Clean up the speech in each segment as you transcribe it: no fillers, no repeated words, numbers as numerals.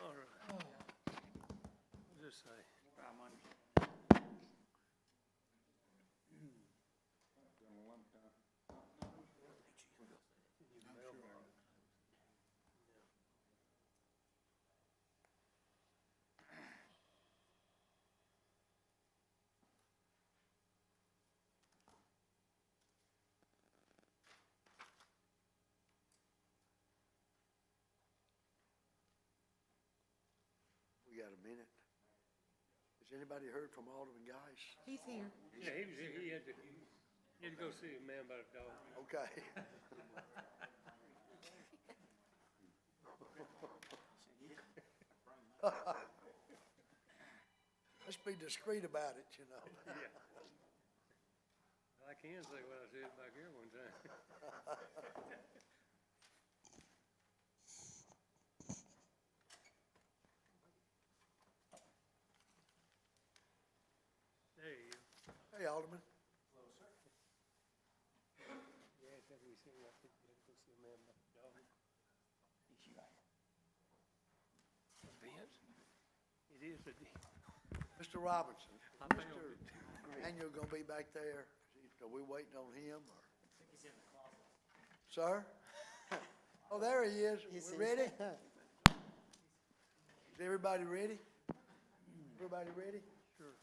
All right. What's this say? We got a minute. Has anybody heard from Alderman Geis? He's here. Yeah, he had to go see a man about a dog. Okay. Let's be discreet about it, you know. Yeah. I can say what I said back here one time. There you go. Hey, Alderman. Yeah, except we said, I think we had to go see a man about a dog. Vince? It is a deal. Mr. Robinson. I found Mr. it. Daniel gonna be back there. Are we waiting on him or? He's in the closet. Sir? Oh, there he is. We ready? Is everybody ready? Everybody ready? Sure.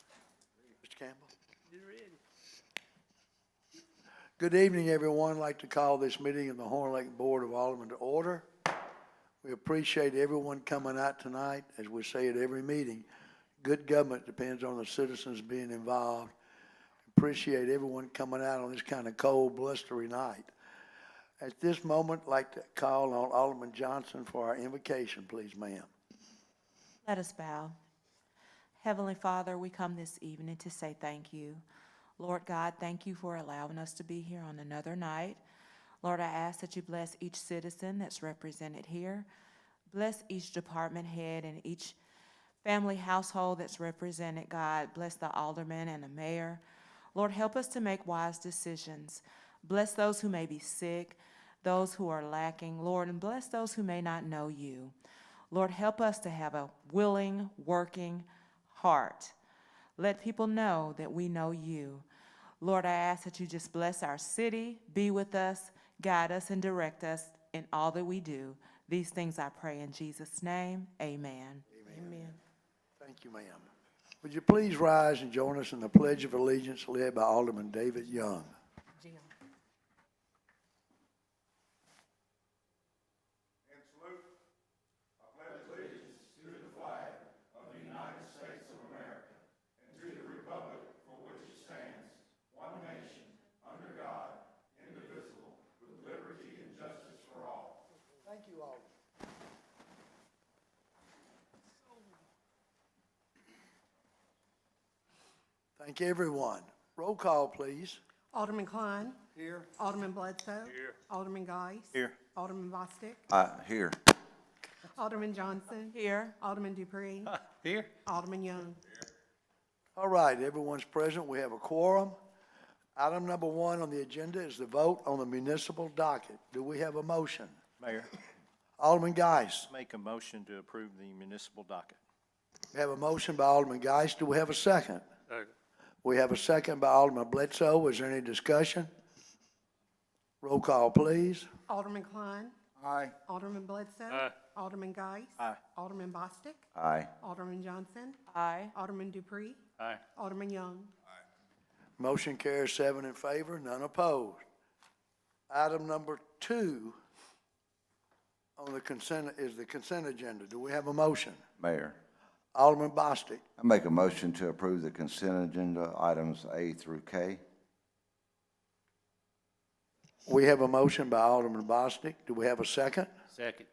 Mr. Campbell? You ready? Good evening, everyone. I'd like to call this meeting of the Horn Lake Board of Aldermen to order. We appreciate everyone coming out tonight. As we say at every meeting, good government depends on the citizens being involved. Appreciate everyone coming out on this kind of cold, blustery night. At this moment, I'd like to call on Alderman Johnson for our invocation, please, ma'am. Let us bow. Heavenly Father, we come this evening to say thank you. Lord God, thank you for allowing us to be here on another night. Lord, I ask that you bless each citizen that's represented here. Bless each department head and each family household that's represented, God. Bless the alderman and the mayor. Lord, help us to make wise decisions. Bless those who may be sick, those who are lacking, Lord, and bless those who may not know you. Lord, help us to have a willing, working heart. Let people know that we know you. Lord, I ask that you just bless our city, be with us, guide us, and direct us in all that we do. These things I pray in Jesus' name. Amen. Amen. Thank you, ma'am. Would you please rise and join us in the Pledge of Allegiance led by Alderman David Young? Thank you, Alderman. Thank everyone. Roll call, please. Alderman Klein. Here. Alderman Bledsoe. Here. Alderman Geis. Here. Alderman Bostic. Here. Alderman Johnson. Here. Alderman Dupree. Here. Alderman Young. All right, everyone's present. We have a quorum. Item number 1 on the agenda is the vote on the municipal docket. Do we have a motion? Mayor, Alderman Geis. make a motion to approve the municipal docket. We have a motion by Alderman Geis. Do we have a second? Second. We have a second by Alderman Bledsoe. Is there any discussion? Roll call, please. Alderman Klein. Aye. Alderman Bledsoe. Aye. Alderman Geis. Aye. Alderman Bostic. Aye. Alderman Johnson. Aye. Alderman Dupree. Aye. Alderman Young. Motion carries 7 in favor, none opposed. Item number 2 on the consent is the consent agenda. Do we have a motion? Mayor, Alderman Bostic. I make a motion to approve the consent agenda items A through K. We have a motion by Alderman Bostic. Do we have a second? Second.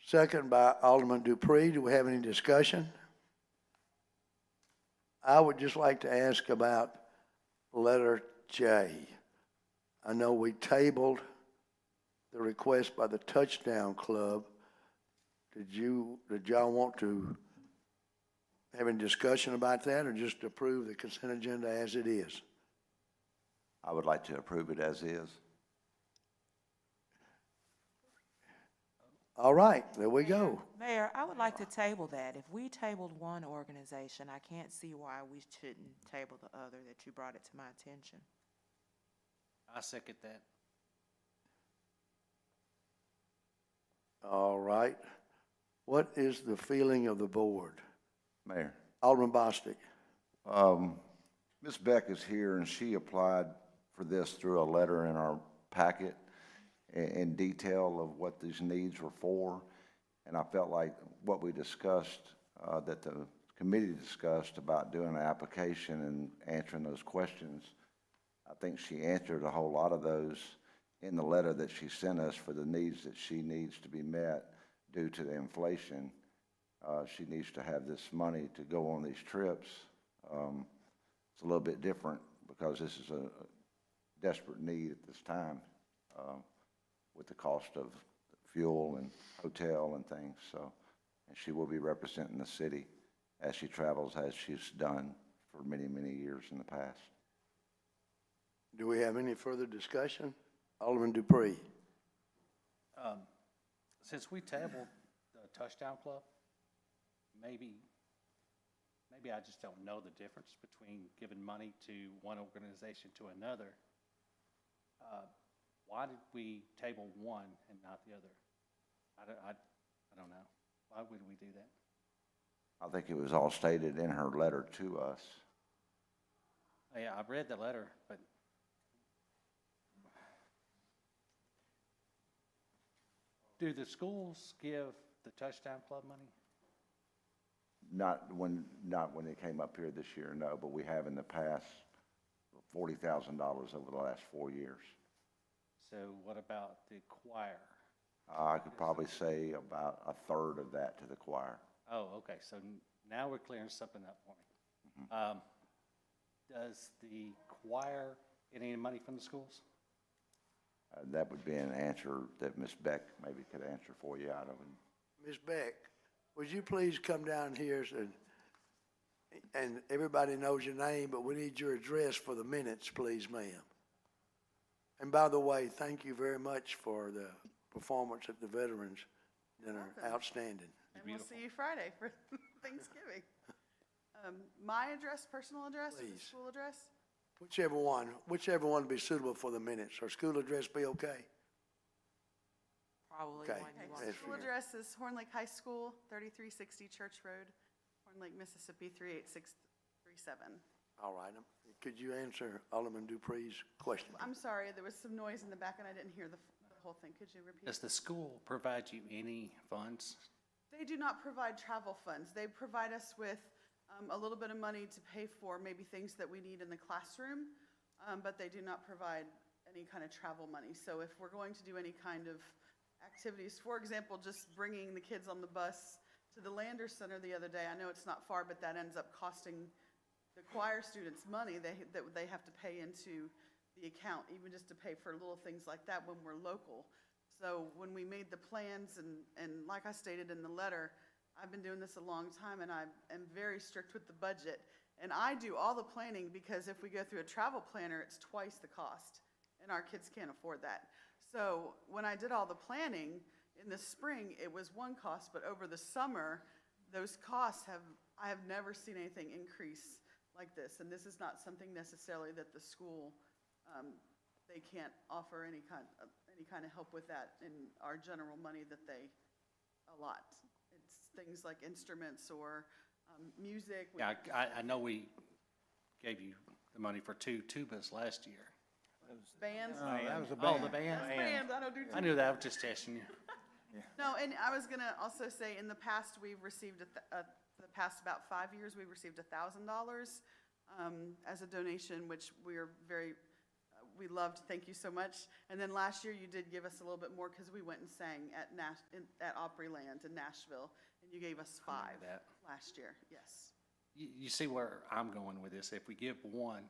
Second by Alderman Dupree. Do we have any discussion? I would just like to ask about letter J. I know we tabled the request by the Touchdown Club. Did y'all want to have any discussion about that or just approve the consent agenda as it is? I would like to approve it as is. All right, there we go. Mayor, I would like to table that. If we tabled one organization, I can't see why we shouldn't table the other that you brought it to my attention. I second that. All right. What is the feeling of the board? Mayor. Alderman Bostic. Ms. Beck is here, and she applied for this through a letter in our packet in detail of what these needs were for. And I felt like what we discussed, that the committee discussed about doing an application and answering those questions, I think she answered a whole lot of those in the letter that she sent us for the needs that she needs to be met due to the inflation. She needs to have this money to go on these trips. It's a little bit different because this is a desperate need at this time with the cost of fuel and hotel and things. So, and she will be representing the city as she travels, as she's done for many, many years in the past. Do we have any further discussion? Alderman Dupree. Since we tabled the Touchdown Club, maybe I just don't know the difference between giving money to one organization to another. Why did we table one and not the other? I don't know. Why would we do that? I think it was all stated in her letter to us. Yeah, I read the letter, but do the schools give the Touchdown Club money? Not when it came up here this year, no, but we have in the past $40,000 over the last 4 years. So what about the choir? I could probably say about a third of that to the choir. Oh, okay, so now we're clearing something up for me. Does the choir get any money from the schools? That would be an answer that Ms. Beck maybe could answer for you out of it. Ms. Beck, would you please come down here and everybody knows your name, but we need your address for the minutes, please, ma'am. And by the way, thank you very much for the performance at the Veterans Dinner. Outstanding. And we'll see you Friday for Thanksgiving. My address, personal address, or the Please. school address? Whichever one would be suitable for the minutes. Or school address be okay? Probably Okay. one you Okay, want. Yes, school ma'am. address is Horn Lake High School, 3360 Church Road, Horn Lake, Mississippi, 38637. All right. Could you answer Alderman Dupree's question? I'm sorry, there was some noise in the back and I didn't hear the whole thing. Could you repeat? Does the school provide you any funds? They do not provide travel funds. They provide us with a little bit of money to pay for maybe things that we need in the classroom, but they do not provide any kind of travel money. So if we're going to do any kind of activities, for example, just bringing the kids on the bus to the Lander Center the other day, I know it's not far, but that ends up costing the choir students money that they have to pay into the account, even just to pay for little things like that when we're local. So when we made the plans, and like I stated in the letter, I've been doing this a long time, and I am very strict with the budget. And I do all the planning, because if we go through a travel planner, it's twice the cost, and our kids can't afford that. So when I did all the planning in the spring, it was one cost, but over the summer, those costs I have never seen anything increase like this. And this is not something necessarily that the school, they can't offer any kind of help with that in our general money that they allot. It's things like instruments or music. Yeah, I know we gave you the money for 2 tubas last year. Bands. That was a Oh, the band? That's bands, I don't do. I knew that, I was just testing you. No, and I was gonna also say, in the past, we've received, the past about 5 years, we've received $1,000 as a donation, which we are very, we loved, thank you so much. And then last year, you did give us a little bit more, because we went and sang at Opryland in Nashville, and you gave us 5 that. last year, yes. You see where I'm going with this. If we give one,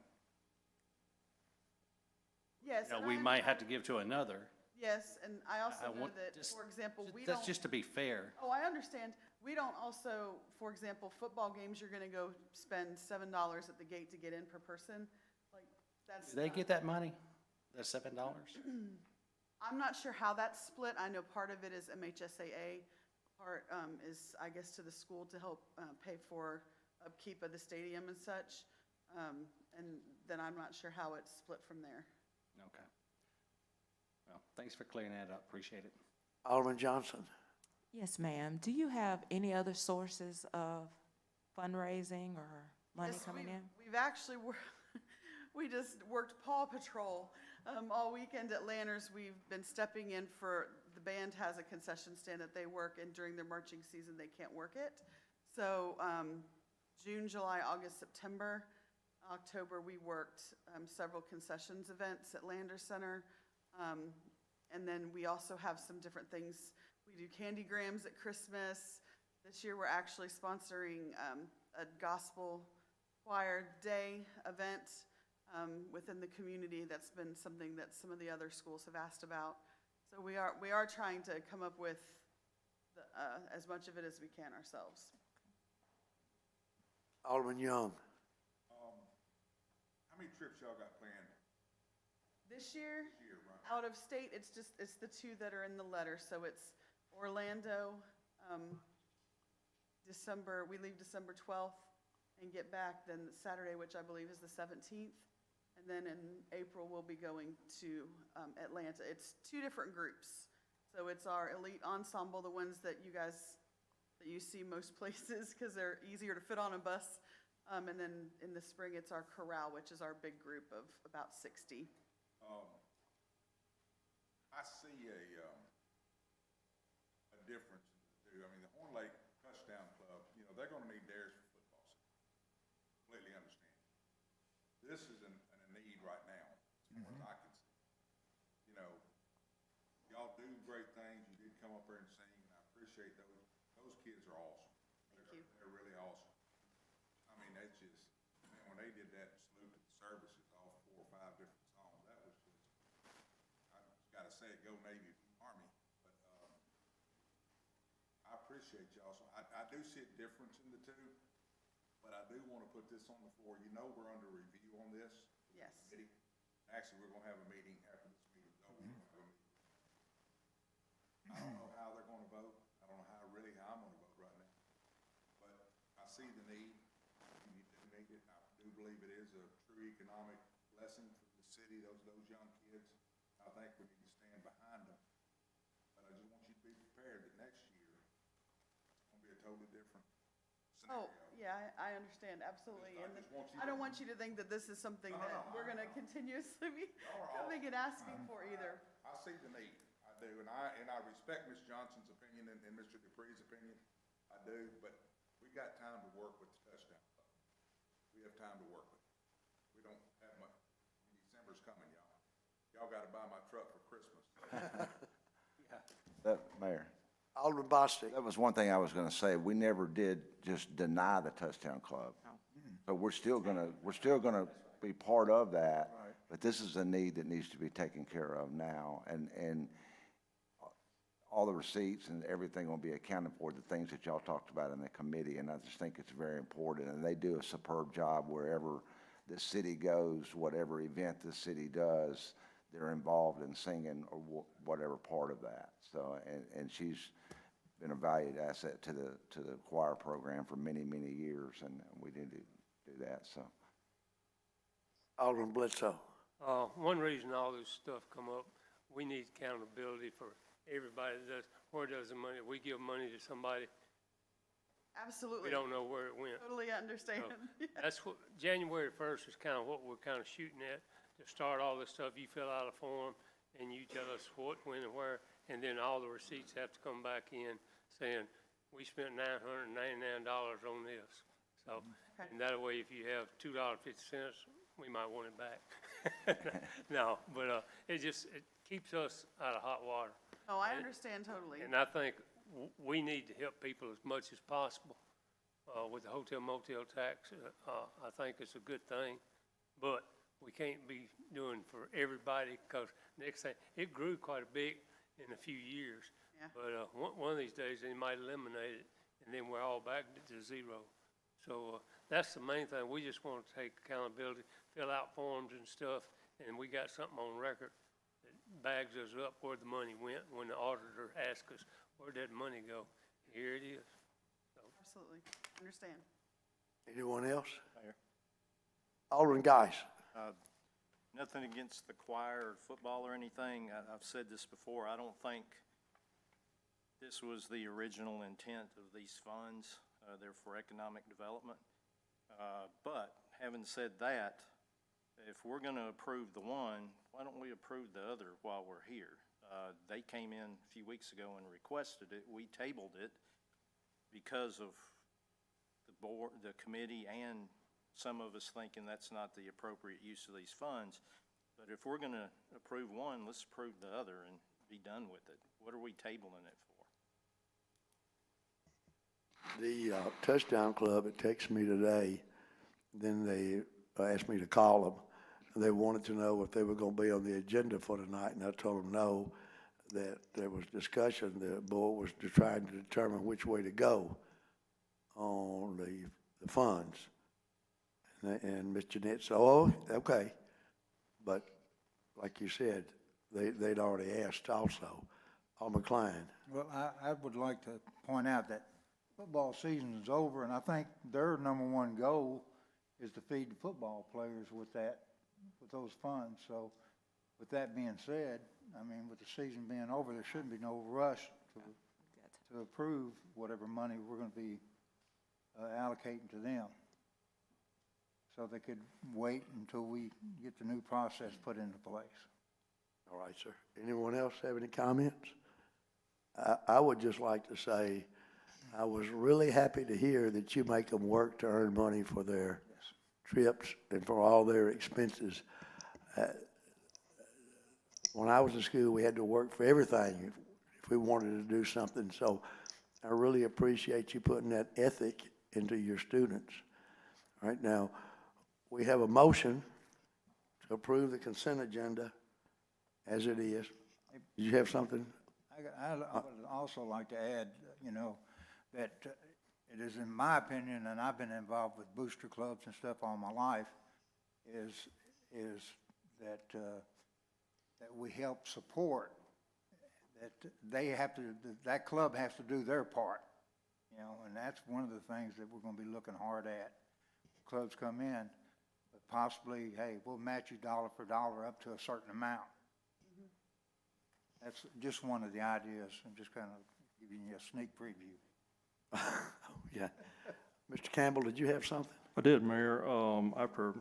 Yes. and we I might have understand- to give to another. Yes, and I I also know want that, just- for example, we don't. That's just to be fair. Oh, I understand. We don't also, for example, football games, you're gonna go spend $7 at the gate to get in per person. Like, that's. Do they not- get that money? That $7? I'm not sure how that's split. I know part of it is MHSAA, part is, I guess, to the school to help pay for upkeep of the stadium and such. And then I'm not sure how it's split from there. Okay. Well, thanks for clearing that up. Appreciate it. Alderman Johnson. Yes, ma'am. Do you have any other sources of fundraising or money Yes, coming in? We've actually, we just worked Paw Patrol all weekend at Lanners. We've been stepping in for, the band has a concession stand that they work, and during their marching season, they can't work it. So June, July, August, September, October, we worked several concessions events at Landers Center. And then we also have some different things. We do candygrams at Christmas. This year, we're actually sponsoring a gospel choir day event within the community. That's been something that some of the other schools have asked about. So we are trying to come up with as much of it as we can ourselves. Alderman Young. How many trips y'all got planned This year, this year, right? out of state, it's the two that are in the letter. So it's Orlando, we leave December 12th and get back then Saturday, which I believe is the 17th. And then in April, we'll be going to Atlanta. It's two different groups. So it's our elite ensemble, the ones that you see most places because they're easier to fit on a bus. And then in the spring, it's our chorale, which is our big group of about 60. I see a difference in the two. I mean, the Horn Lake Touchdown Club, they're gonna need theirs for football season. Completely understand. This is a need right now, as far as I can see. Y'all do great things. You did come up here and sing, and I appreciate those. Those kids are awesome. Thank you. They're really awesome. I mean, that's just, man, when they did that salute to the services, all 4 or 5 different songs, that was just, I just gotta say it, go Navy, Army. But, I appreciate y'all. So I do see a difference in the two, but I do wanna put this on the floor. We're under review on this. Yes. Committee. Actually, we're gonna have a meeting after this meeting's over. We're gonna have a meeting. I don't know how they're gonna vote. I don't know how I'm gonna vote right now. But I see the need, and you do need it. I do believe it is a true economic blessing for the city, those young kids. I think we need to stand behind them. But I just want you to be prepared that next year, it's gonna be a totally different Oh, scenario. yeah, I understand, absolutely. I And just want you I don't to- want you to think that this is something No, that no, we're gonna continuously be Y'all are coming and asking for either. I see the need, I do, and I respect Ms. Johnson's opinion and Mr. Dupree's opinion, I do, but we got time to work with the Touchdown Club. We have time to work with it. We don't have much, December's coming, y'all. Y'all gotta buy my truck for Christmas. Mayor, Alderman Bostic. that was one thing I was gonna say. We never did just deny the Touchdown Club. So we're still gonna be part of that. But this is a need that needs to be taken care of now. And all the receipts and everything will be accounted for, the things that y'all talked about in the committee. And I just think it's very important. And they do a superb job wherever the city goes, whatever event the city does, they're involved in singing or whatever part of that. So, and she's been a valued asset to the choir program for many, many years, and we need to do that, so. Alderman Bledsoe. One reason all this stuff come up, we need accountability for everybody that does, where does the money, we give money to somebody, Absolutely. we don't know where it went. Totally understand. That's what, January 1st is kind of what we're kind of shooting at, to start all this stuff. You fill out a form and you tell us what, when, and where, and then all the receipts have to come back in saying, we spent $999 on this. So, and that way, if you have $2.50, we might want it back. No, but it keeps us out of hot water. Oh, I understand totally. And I think we need to help people as much as possible with the hotel motel tax. I think it's a good thing, but we can't be doing for everybody because next thing, it grew quite a bit in a few years. Yeah. But one of these days, they might eliminate it, and then we're all back to zero. So that's the main thing. We just want to take accountability, fill out forms and stuff, and we got something on record that bags us up where the money went when the auditor asked us, where'd that money go? Here it is. Absolutely, understand. Anyone else? Mayor. Alderman Geis. Nothing against the choir or football or anything. I've said this before. I don't think this was the original intent of these funds. They're for economic development. But having said that, if we're going to approve the one, why don't we approve the other while we're here? They came in a few weeks ago and requested it. We tabled it because of the board, the committee, and some of us thinking that's not the appropriate use of these funds. But if we're gonna approve one, let's approve the other and be done with it. What are we tabling it for? The touchdown club had texted me today, then they asked me to call them. They wanted to know if they were gonna be on the agenda for tonight, and I told them no, that there was discussion. The board was trying to determine which way to go on the funds. And Ms. Jeanette said, oh, okay. But like you said, they'd already asked also. Alderman Klein. Well, I would like to point out that football season is over, and I think their number one goal is to feed the football players with those funds. So with that being said, I mean, with the season being over, there shouldn't be no rush to approve whatever money we're going to be allocating to them. So they could wait until we get the new process put into place. All right, sir. Anyone else have any comments? I would just like to say, I was really happy to hear that you make them work to earn money for their trips and for all their expenses. When I was in school, we had to work for everything if we wanted to do something. So I really appreciate you putting that ethic into your students. All right, now, we have a motion to approve the consent agenda as it is. Do you have something? I would also like to add, that it is in my opinion, and I've been involved with booster clubs and stuff all my life, is that that we help support, that that club has to do their part, and that's one of the things that we're going to be looking hard at. Clubs come in, but possibly, hey, we'll match you dollar for dollar up to a certain amount. That's just one of the ideas. I'm just kind of giving you a sneak preview. Yeah. Mr. Campbell, did you have something? I did, Mayor. After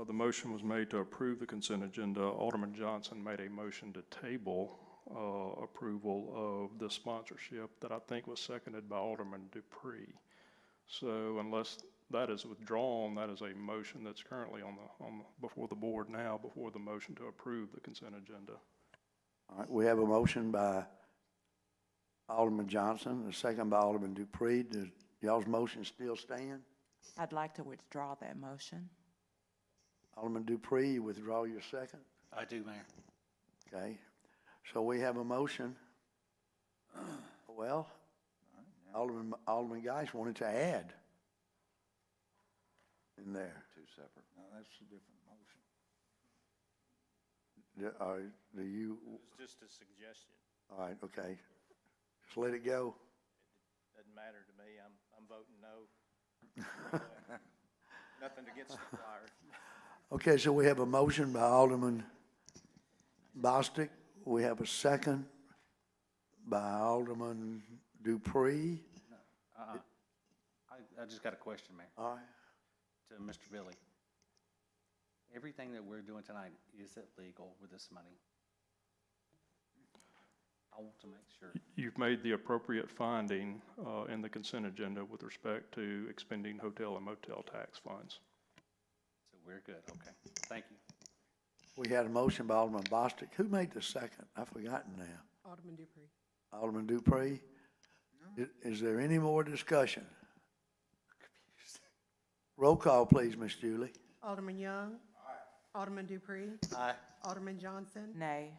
the motion was made to approve the consent agenda, Alderman Johnson made a motion to table approval of the sponsorship that I think was seconded by Alderman Dupree. So unless that is withdrawn, that is a motion that's currently before the board now, before the motion to approve the consent agenda. All right, we have a motion by Alderman Johnson, a second by Alderman Dupree. Does y'all's motion still stand? I'd like to withdraw that motion. Alderman Dupree, you withdraw your second? I do, Mayor. Okay, so we have a motion. Well, Alderman Geis wanted to add in there. Two separate. No, that's a different motion. Do you, It was just a suggestion. all right, okay. Just let it go. Doesn't matter to me. I'm voting no. Nothing against the choir. Okay, so we have a motion by Alderman Bostic. We have a second by Alderman Dupree. I just got a question, Mayor, All right. to Mr. Billy. Everything that we're doing tonight, is it legal with this money? I want to make sure. You've made the appropriate finding in the consent agenda with respect to expending hotel and motel tax funds. So we're good, okay. Thank you. We had a motion by Alderman Bostic. Who made the second? I've forgotten now. Alderman Dupree. Alderman Dupree? Is there any more discussion? Roll call, please, Miss Julie. Alderman Young. Aye. Alderman Dupree. Aye. Alderman Johnson. Nay.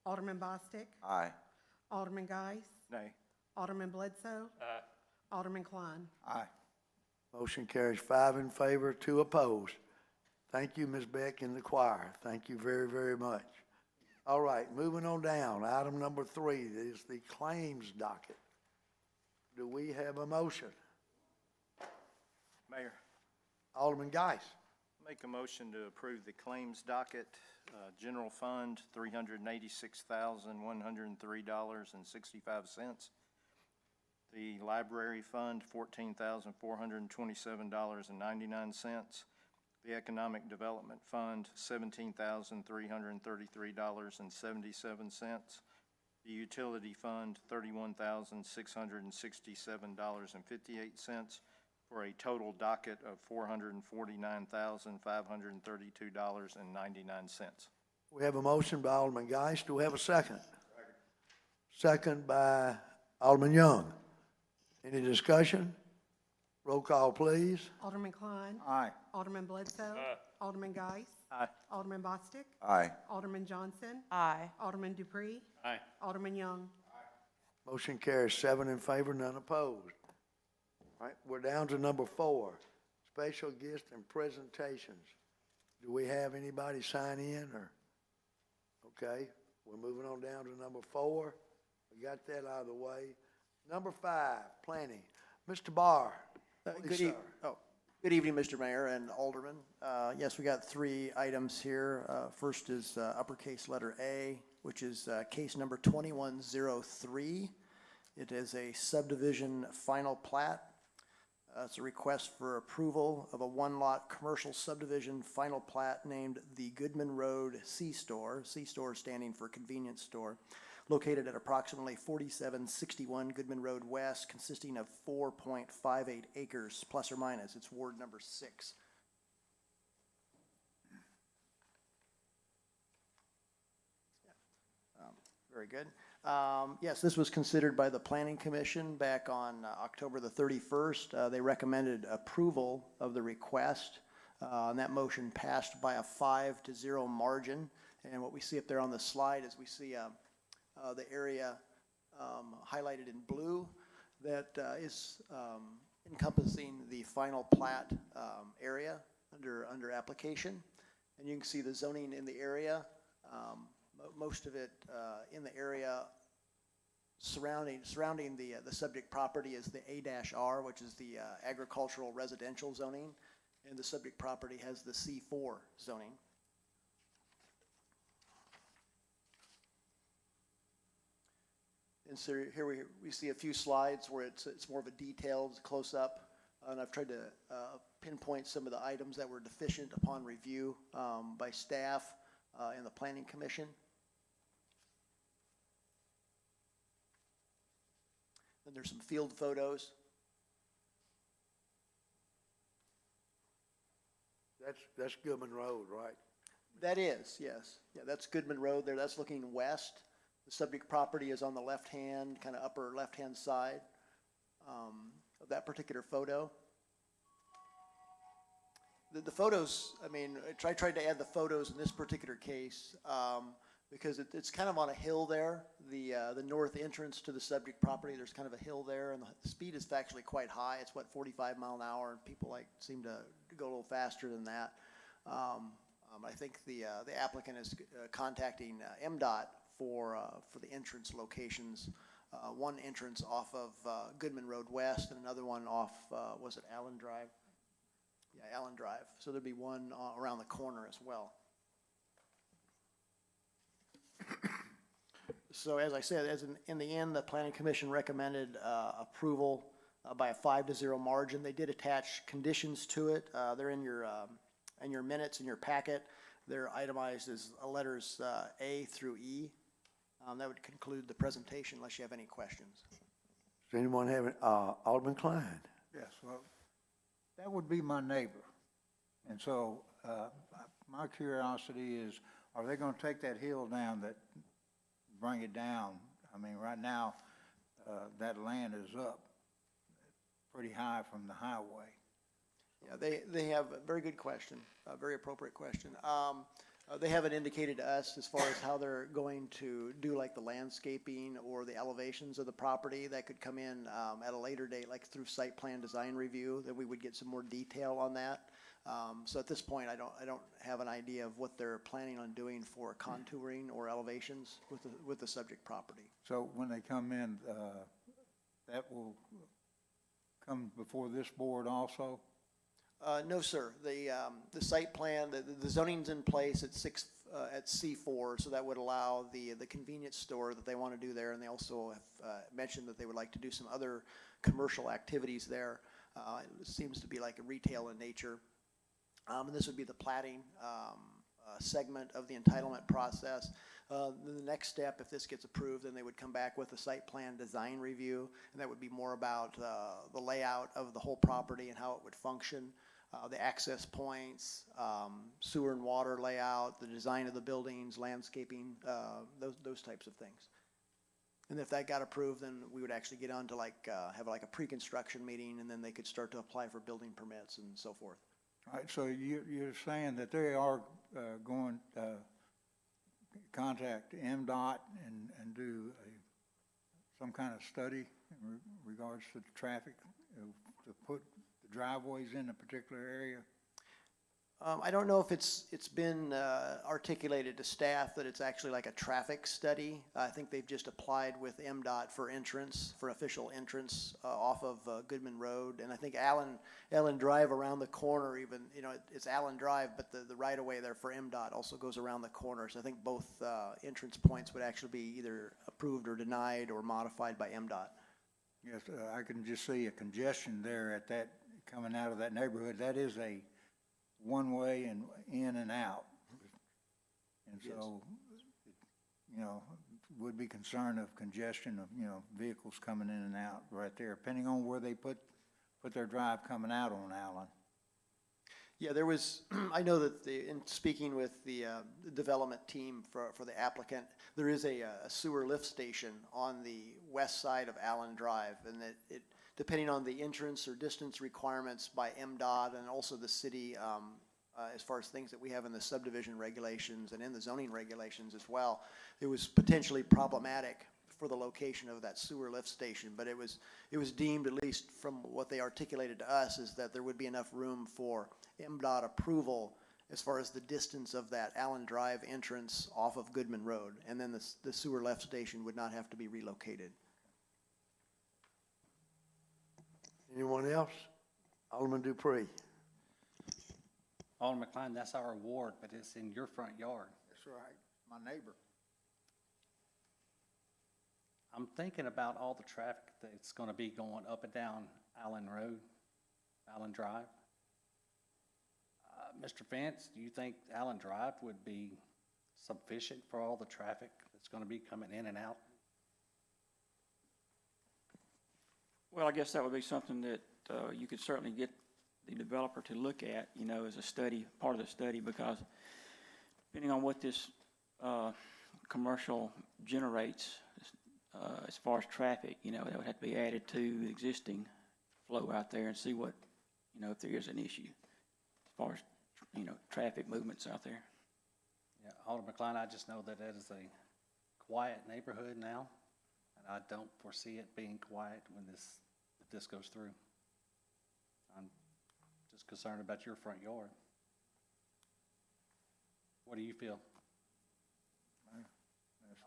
Alderman Bostic. Aye. Alderman Geis. Nay. Alderman Bledsoe. Aye. Alderman Klein. Aye. Motion carries 5 in favor, 2 opposed. Thank you, Ms. Beck and the choir. Thank you very, very much. All right, moving on down, item number 3 is the claims docket. Do we have a motion? Mayor, Alderman Geis. make a motion to approve the claims docket, general fund, $386,103.65. The library fund, $14,427.99. The economic development fund, $17,333.77. The utility fund, $31,667.58, for a total docket of $449,532.99. We have a motion by Alderman Geis. Do we have a second? Second by Alderman Young. Any discussion? Roll call, please. Alderman Klein. Aye. Alderman Bledsoe. Alderman Geis. Aye. Alderman Bostic. Aye. Alderman Johnson. Aye. Alderman Dupree. Aye. Alderman Young. Motion carries 7 in favor, none opposed. All right, we're down to number 4, special gifts and presentations. Do we have anybody sign in or? Okay, we're moving on down to number 4. We got that out of the way. Number 5, planning. Mr. Barr. Please, sir. Good evening, Mr. Mayor and Alderman. Yes, we got 3 items here. First is uppercase letter A, which is case number 2103. It is a subdivision final plat. It's a request for approval of a one-lot commercial subdivision final plat named the Goodman Road C-Store standing for convenience store, located at approximately 4761 Goodman Road West, consisting of 4.58 acres, plus or minus. It's Ward number 6. Very good. Yes, this was considered by the Planning Commission back on October the 31st. They recommended approval of the request, and that motion passed by a 5-0 margin. And what we see up there on the slide is we see the area highlighted in blue that is encompassing the final plat area under application. And you can see the zoning in the area. Most of it in the area surrounding the subject property is the A-R, which is the agricultural residential zoning, and the subject property has the C4 zoning. And so here we see a few slides where it's more of a detailed close-up, and I've tried to pinpoint some of the items that were deficient upon review by staff and the Planning Commission. And there's some field photos. That's Goodman Road, right? That is, yes. Yeah, that's Goodman Road there. That's looking west. The subject property is on the left-hand, kind of upper left-hand side of that particular photo. The photos, I mean, I tried to add the photos in this particular case because it's kind of on a hill there. The north entrance to the subject property, there's kind of a hill there, and the speed is actually quite high. It's 45 mile an hour, and people seem to go a little faster than that. I think the applicant is contacting MDOT for the entrance locations. One entrance off of Goodman Road West, and another one off was it Allen Drive? Yeah, Allen Drive. So there'd be one around the corner as well. So as I said, in the end, the Planning Commission recommended approval by a 5-0 margin. They did attach conditions to it. They're in your minutes in your packet. They're itemized as letters A through E. That would conclude the presentation unless you have any questions. Does anyone have, Alderman Klein? Yes, well, that would be my neighbor. And so my curiosity is, are they going to take that hill down, bring it down? I mean, right now, that land is up pretty high from the highway. Yeah, they have a very good question, a very appropriate question. They haven't indicated to us as far as how they're going to do like the landscaping or the elevations of the property. That could come in at a later date, like through site plan design review, that we would get some more detail on that. So at this point, I don't have an idea of what they're planning on doing for contouring or elevations with the subject property. So when they come in, that will come before this board also? No, sir. The site plan, the zoning's in place at at C4, so that would allow the convenience store that they want to do there, and they also have mentioned that they would like to do some other commercial activities there. It seems to be like a retail in nature. And this would be the plating segment of the entitlement process. The next step, if this gets approved, then they would come back with a site plan design review, and that would be more about the layout of the whole property and how it would function, the access points, sewer and water layout, the design of the buildings, landscaping, those types of things. And if that got approved, then we would actually get on to have like a pre-construction meeting, and then they could start to apply for building permits and so forth. All right, so you're saying that they are going to contact MDOT and do some kind of study in regards to the traffic, to put the driveways in a particular area? I don't know if it's been articulated to staff that it's actually like a traffic study. I think they've just applied with MDOT for entrance, for official entrance off of Goodman Road. And I think Allen Drive around the corner even, it's Allen Drive, but the right-of-way there for MDOT also goes around the corner. So I think both entrance points would actually be either approved or denied or modified by MDOT. Yes, I can just see a congestion there at that, coming out of that neighborhood. That is a one-way and in and out. And so, would be concerned of congestion of, vehicles coming in and out right there, depending on where they put their drive coming out on Allen. Yeah, there was, I know that in speaking with the development team for the applicant, there is a sewer lift station on the west side of Allen Drive, and that depending on the entrance or distance requirements by MDOT and also the city, as far as things that we have in the subdivision regulations and in the zoning regulations as well, it was potentially problematic for the location of that sewer lift station, but it was deemed, at least from what they articulated to us, is that there would be enough room for MDOT approval as far as the distance of that Allen Drive entrance off of Goodman Road, and then the sewer lift station would not have to be relocated. Anyone else? Alderman Dupree. Alderman Klein, that's our ward, but it's in your front yard. That's right, my neighbor. I'm thinking about all the traffic that's gonna be going up and down Allen Road, Allen Drive. Mr. Vance, do you think Allen Drive would be sufficient for all the traffic that's gonna be coming in and out? Well, I guess that would be something that you could certainly get the developer to look at, as a study, part of the study, because depending on what this commercial generates as far as traffic, that would have to be added to the existing flow out there and see what, if there is an issue as far as, traffic movements out there. Yeah, Alderman Klein, I just know that is a quiet neighborhood now, and I don't foresee it being quiet when if this goes through. I'm just concerned about your front yard. What do you feel?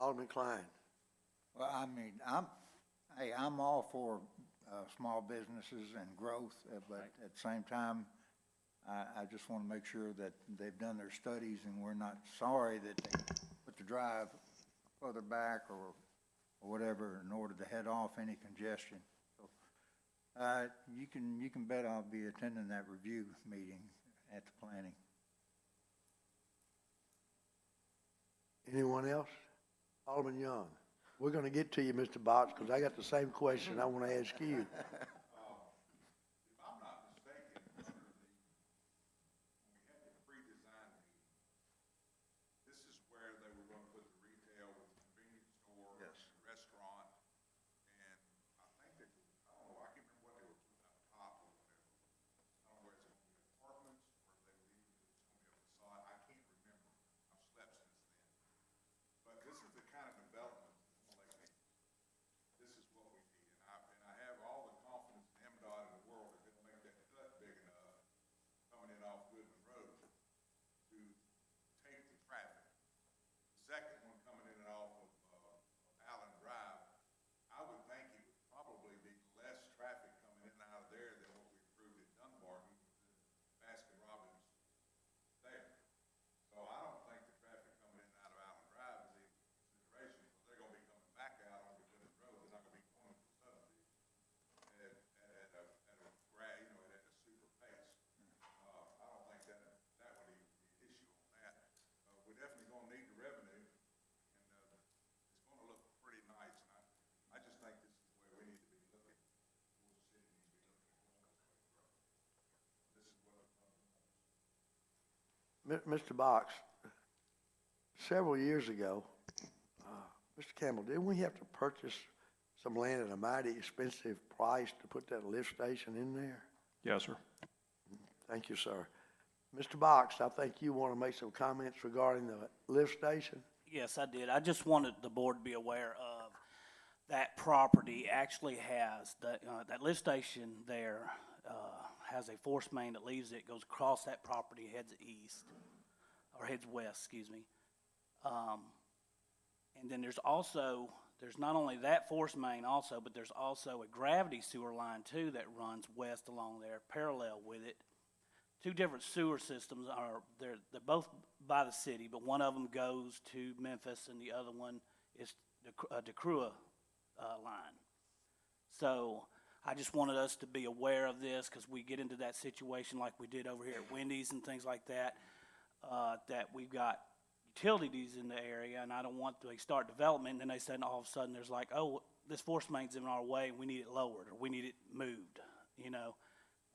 Alderman Klein. Well, I mean, I'm all for small businesses and growth, but at the same time, I just want to make sure that they've done their studies and we're not sorry that they put the drive further back or whatever in order to head off any congestion. So, you can bet I'll be attending that review meeting at the planning. Anyone else? Alderman Young. We're going to get to you, Mr. Botts, because I got the same question I want to ask you. If I'm not mistaken, when we had the pre-design meeting, this is where they were gonna put the retail with the convenience store. Yes. Restaurant, and I think that, I don't know, I can't remember what they were putting on top or whatever. I don't know where it's gonna be apartments, or they were even, it's gonna be a facade, I can't remember. I've slept since then. But this is the kind of development, like, this is what we need, and I have all the confidence Mr. Box, several years ago, Mr. Campbell, didn't we have to purchase some land at a mighty expensive price to put that lift station in there? Yes, sir. Thank you, sir. Mr. Box, I think you want to make some comments regarding the lift station? Yes, I did. I just wanted the board to be aware of that property actually has, that lift station there, has a force main that leaves it, goes across that property, heads east, or heads west, excuse me. And then there's not only that force main also, but there's also a gravity sewer line too that runs west along there, parallel with it. Two different sewer systems they're both by the city, but one of them goes to Memphis and the other one is the DeCrua line. So I just wanted us to be aware of this because we get into that situation like we did over here at Wendy's and things like that, that we've got utilities in the area and I don't want to start development and then they said all of a sudden there's like, oh, this force main's in our way and we need it lowered or we need it moved, you know.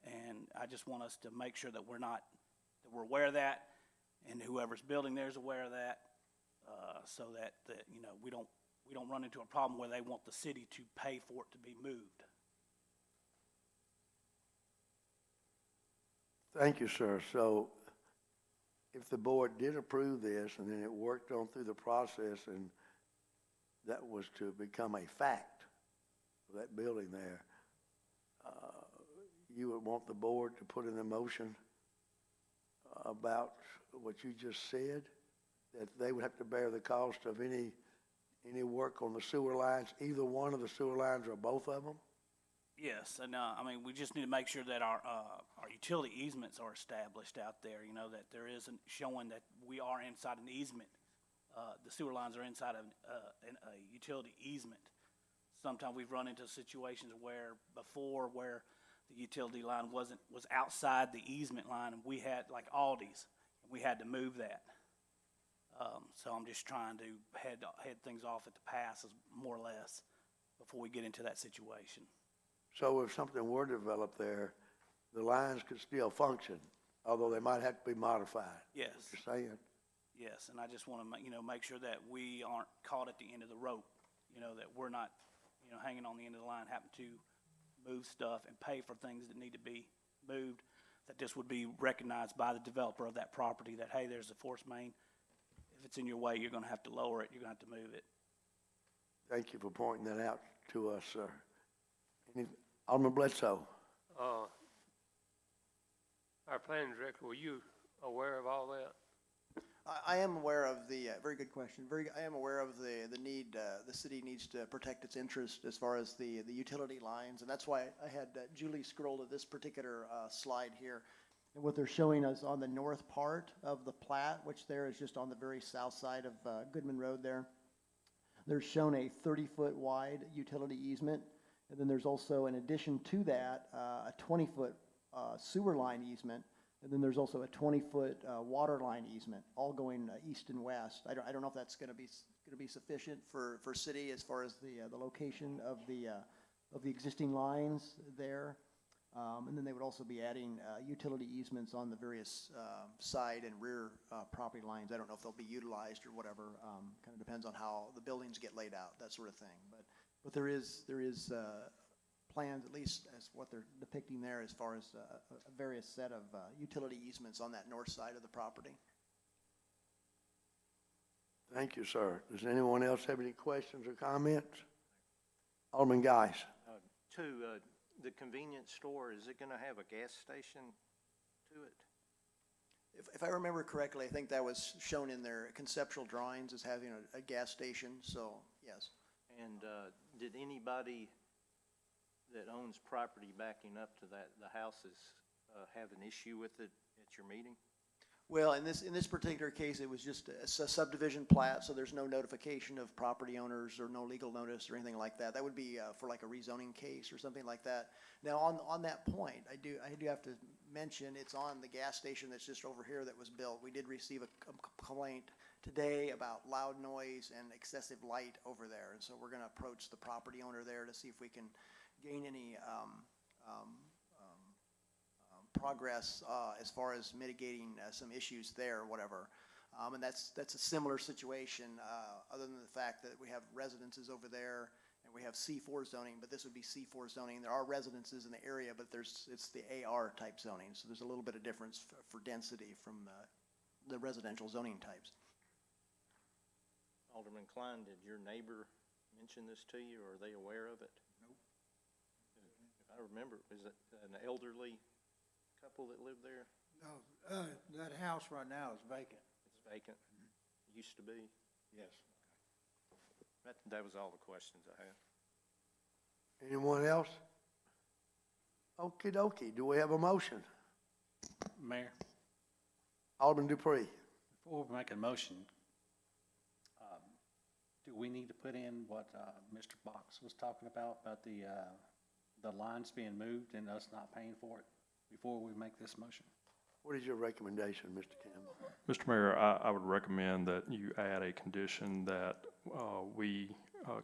And I just want us to make sure that we're aware of that and whoever's building there is aware of that, so that, you know, we don't run into a problem where they want the city to pay for it to be moved. Thank you, sir. So if the board did approve this and then it worked on through the process and that was to become a fact, that building there, you would want the board to put in a motion about what you just said, that they would have to bear the cost of any work on the sewer lines, either one of the sewer lines or both of them? Yes, and I mean, we just need to make sure that our utility easements are established out there, you know, that there isn't showing that we are inside an easement. The sewer lines are inside of a utility easement. Sometimes we've run into situations where the utility line was outside the easement line and we had, like Aldi's, and we had to move that. So I'm just trying to head things off at the pass, more or less, before we get into that situation. So if something were developed there, the lines could still function, although they might have to be modified? Yes. What you're saying? Yes, and I just want to, make sure that we aren't caught at the end of the rope, that we're not, hanging on the end of the line, having to move stuff and pay for things that need to be moved, that this would be recognized by the developer of that property, that, hey, there's a force main. If it's in your way, you're going to have to lower it, you're going to have to move it. Thank you for pointing that out to us, sir. Alderman Bledsoe. Our planning director, were you aware of all that? I am aware of the, very good question, I am aware of the need, the city needs to protect its interest as far as the utility lines, and that's why I had Julie scroll to this particular slide here. And what they're showing us on the north part of the plat, which there is just on the very south side of Goodman Road there, they're shown a 30-foot wide utility easement, and then there's also, in addition to that, a 20-foot sewer line easement. And then there's also a 20-foot water line easement, all going east and west. I don't know if that's going to be sufficient for city as far as the location of the existing lines there. And then they would also be adding utility easements on the various side and rear property lines. I don't know if they'll be utilized or whatever. Kind of depends on how the buildings get laid out, that sort of thing. But there is plans, at least as what they're depicting there, as far as a various set of utility easements on that north side of the property. Thank you, sir. Does anyone else have any questions or comments? Alderman Geis. The convenience store, is it going to have a gas station to it? If I remember correctly, I think that was shown in their conceptual drawings as having a gas station, so yes. And did anybody that owns property backing up to the houses have an issue with it at your meeting? Well, in this particular case, it was just a subdivision plat, so there's no notification of property owners or no legal notice or anything like that. That would be for like a rezoning case or something like that. Now, on that point, I do have to mention it's on the gas station that's just over here that was built. We did receive a complaint today about loud noise and excessive light over there, and so we're going to approach the property owner there to see if we can gain any progress as far as mitigating some issues there or whatever. And that's a similar situation, other than the fact that we have residences over there and we have C4 zoning, but this would be C4 zoning. There are residences in the area, but it's the AR type zoning, so there's a little bit of difference for density from the residential zoning types. Alderman Klein, did your neighbor mention this to you, or are they aware of it? Nope. If I remember, was it an elderly couple that lived there? No, that house right now is vacant. It's vacant, used to be. Yes. That was all the questions I had. Anyone else? Okey dokey, do we have a motion? Mayor, Alderman Dupree. before we make a motion, do we need to put in what Mr. Box was talking about the lines being moved and us not paying for it before we make this motion? What is your recommendation, Mr. Campbell? Mr. Mayor, I would recommend that you add a condition that we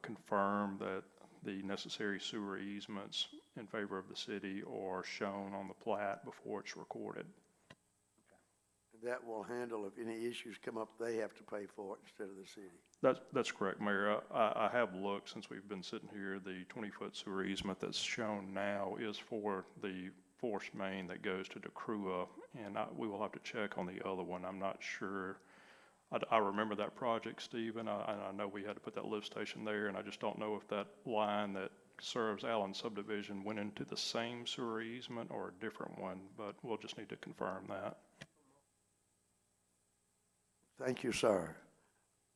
confirm that the necessary sewer easements in favor of the city are shown on the plat before it's recorded. That will handle if any issues come up, they have to pay for it instead of the city. That's correct, Mayor. I have looked since we've been sitting here. The 20-foot sewer easement that's shown now is for the force main that goes to DeCrua, and we will have to check on the other one. I'm not sure. I remember that project, Stephen. I know we had to put that lift station there, and I just don't know if that line that serves Allen subdivision went into the same sewer easement or a different one, but we'll just need to confirm that. Thank you, sir.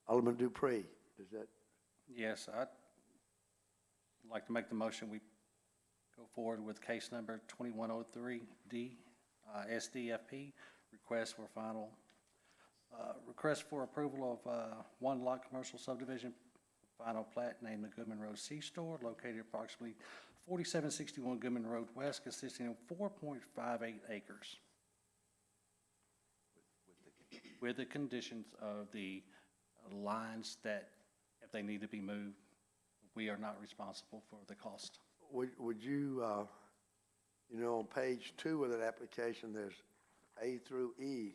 Alderman Dupree, is that? Yes, I'd like to make the motion, we go forward with case number 2103D, SDFP, request for approval of one lot commercial subdivision, final plat named the Goodman Road C-Store, located approximately 4761 Goodman Road West, consisting of 4.58 acres. With the conditions of the lines that, if they need to be moved, we are not responsible for the cost. Would you, on page 2 of that application, there's A through E,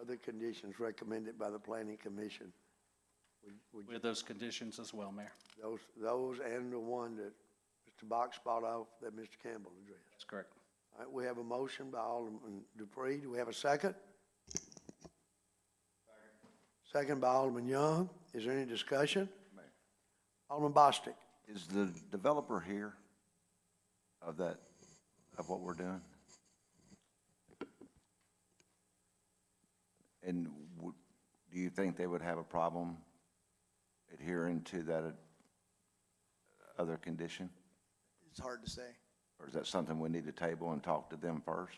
other conditions recommended by the planning commission. Would you, With those conditions as well, Mayor. those and the one that Mr. Box spot off that Mr. Campbell addressed? That's correct. All right, we have a motion by Alderman Dupree. Do we have a second? Second by Alderman Young. Is there any discussion? Mayor. Alderman Bostic. Is the developer here of what we're doing? And do you think they would have a problem adhering to that other condition? It's hard to say. Or is that something we need to table and talk to them first?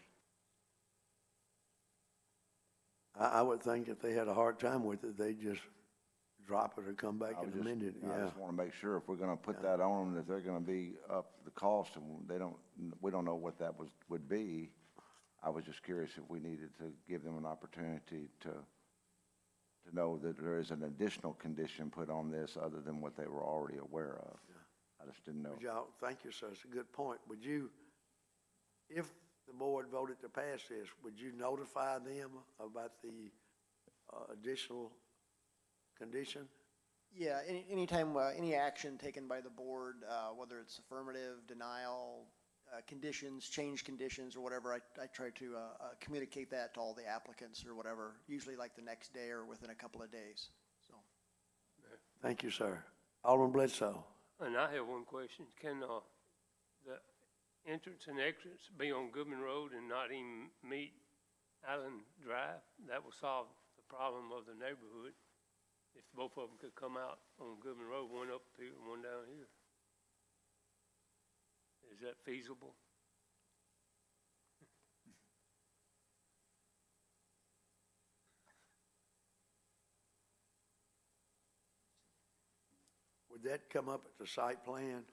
I would think if they had a hard time with it, they'd just drop it or come back and amend it, I yeah. just want to make sure if we're going to put that on them, that they're going to be up the cost, and we don't know what that would be. I was just curious if we needed to give them an opportunity to know that there is an additional condition put on this other than what they were already aware of. I just didn't know. Would y'all, thank you, sir, it's a good point. Would you, if the board voted to pass this, would you notify them about the additional condition? Yeah, anytime, any action taken by the board, whether it's affirmative, denial, conditions, change conditions or whatever, I try to communicate that to all the applicants or whatever, usually like the next day or within a couple of days, so. Thank you, sir. Alderman Bledsoe. And I have one question. Can the entrance and exits be on Goodman Road and not even meet Allen Drive? That will solve the problem of the neighborhood. If both of them could come out on Goodman Road, one up here and one down here. Is that feasible? Would that come up at the site plan?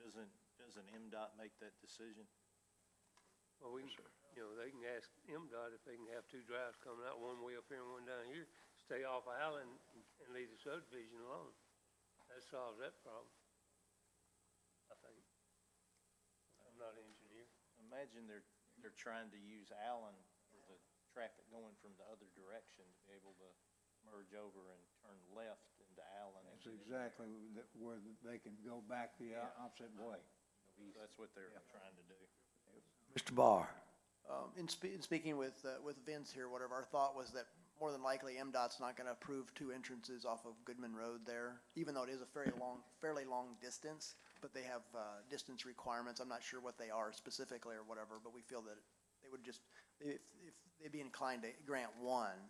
Doesn't MDOT make that decision? Well, they can ask MDOT if they can have two drives coming out, one way up here and one down here, stay off of Allen and leave the subdivision alone. That solves that problem, I think. not an engineer. Imagine they're trying to use Allen for the traffic going from the other direction to be able to merge over and turn left into Allen. That's exactly where they can go back the opposite way. That's what they're trying to do. Mr. Barr? In speaking with Vince here, whatever, our thought was that more than likely MDOT's not gonna approve two entrances off of Goodman Road there, even though it is a fairly long distance, but they have, distance requirements. I'm not sure what they are specifically or whatever, but we feel that they would just, if they'd be inclined to grant one,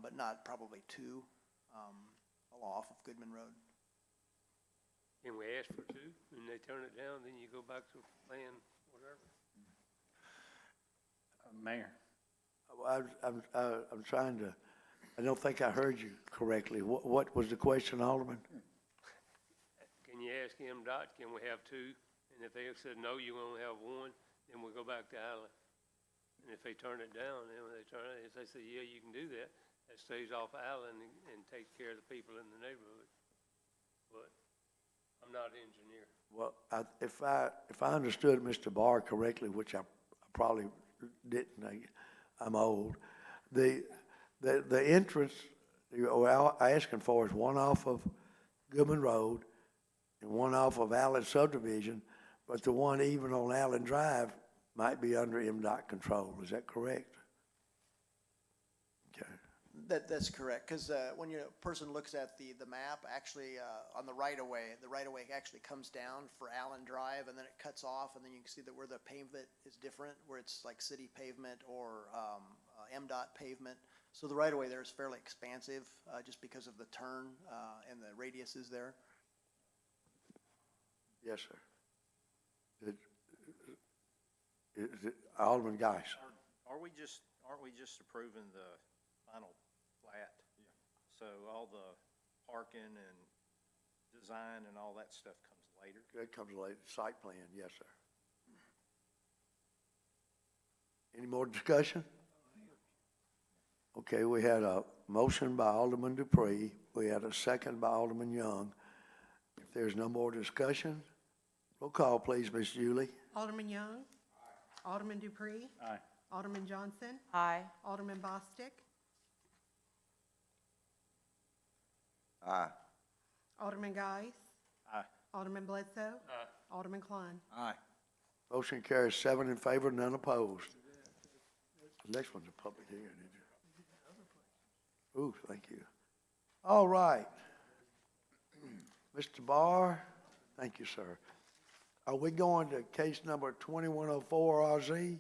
but not probably two, off of Goodman Road. Can we ask for two, and they turn it down, then you go back to plan, whatever? Mayor, I'm trying to, I don't think I heard you correctly. What was the question, Alderman? Can you ask MDOT, can we have two? And if they said, no, you only have one, then we go back to Allen. And if they turn it down, then when they turn it, if they say, yeah, you can do that, that stays off Allen and takes care of the people in the neighborhood. But I'm not an engineer. Well, if I understood Mr. Barr correctly, which I probably didn't, I'm old, the entrance you're asking for is one off of Goodman Road and one off of Allen subdivision, but the one even on Allen Drive might be under MDOT control. Is that correct? Okay. That's correct, because when a person looks at the map, actually on the right-of-way actually comes down for Allen Drive, and then it cuts off, and then you can see that where the pavement is different, where it's like city pavement or MDOT pavement. So the right-of-way there is fairly expansive, just because of the turn and the radius is there. Yes, sir. Alderman Geis. Aren't we just approving the final plat? Yeah. So all the parking and design and all that stuff comes later? That comes later. Site plan, yes, sir. Any more discussion? Okay, we had a motion by Alderman Dupree. We had a second by Alderman Young. If there's no more discussion, roll call, please, Ms. Julie. Alderman Young. Alderman Dupree. aye. Alderman Johnson. Aye. Alderman Bostick. Aye. Alderman Guise. Aye. Alderman Bledsoe. Alderman Klein. Aye. Motion carries 7 in favor, none opposed. The next one's a public hearing, isn't it? Ooh, thank you. All right. Mr. Barr, thank you, sir. Are we going to case number 2104 RZ?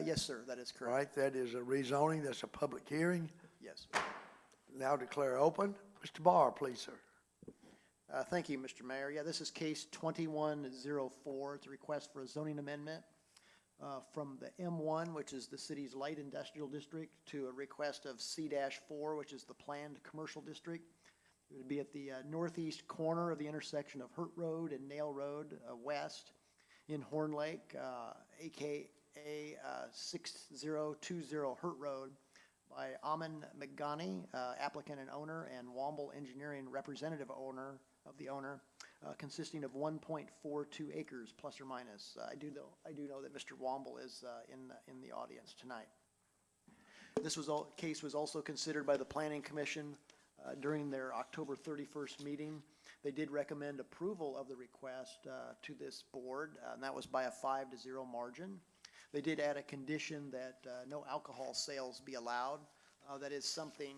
Yes, sir, that is All correct. right, that is a rezoning, that's a public hearing. Yes. Now declare open. Mr. Barr, please, sir. Thank you, Mr. Mayor. Yeah, this is case 2104. It's a request for a zoning amendment from the M1, which is the city's light industrial district, to a request of C-4, which is the planned commercial district. It would be at the northeast corner of the intersection of Hurt Road and Nail Road west in Horn Lake, AKA 6020 Hurt Road, by Amin McGani, applicant and owner, and Womble Engineering representative owner of the owner, consisting of 1.42 acres plus or minus. I do know that Mr. Womble is in the audience tonight. This case was also considered by the Planning Commission during their October 31st meeting. They did recommend approval of the request to this board, and that was by a 5-0 margin. They did add a condition that no alcohol sales be allowed. That is something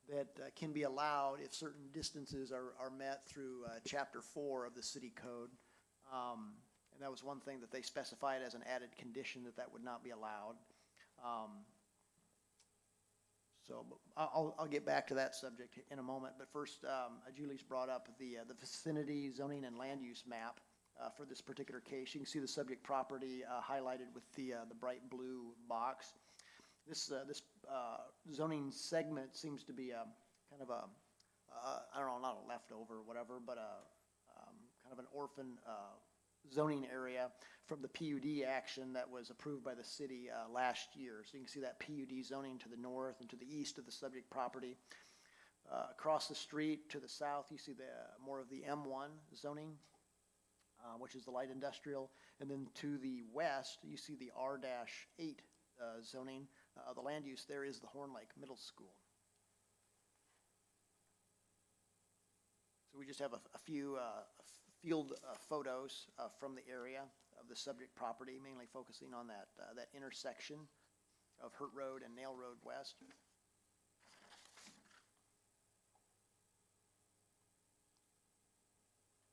that can be allowed if certain distances are met through Chapter 4 of the city code. And that was one thing that they specified as an added condition, that would not be allowed. So I'll get back to that subject in a moment, but first, Julie's brought up the vicinity zoning and land use map for this particular case. You can see the subject property highlighted with the bright blue box. This zoning segment seems to be kind of a, I don't know, not a leftover or whatever, but kind of an orphan zoning area from the PUD action that was approved by the city last year. So you can see that PUD zoning to the north and to the east of the subject property. Across the street to the south, you see more of the M1 zoning. which is the light industrial. And then to the west, you see the R-8 zoning. The land use there is the Horn Lake Middle School. So we just have a few field photos from the area of the subject property, mainly focusing on that intersection of Hurt Road and Nail Road West.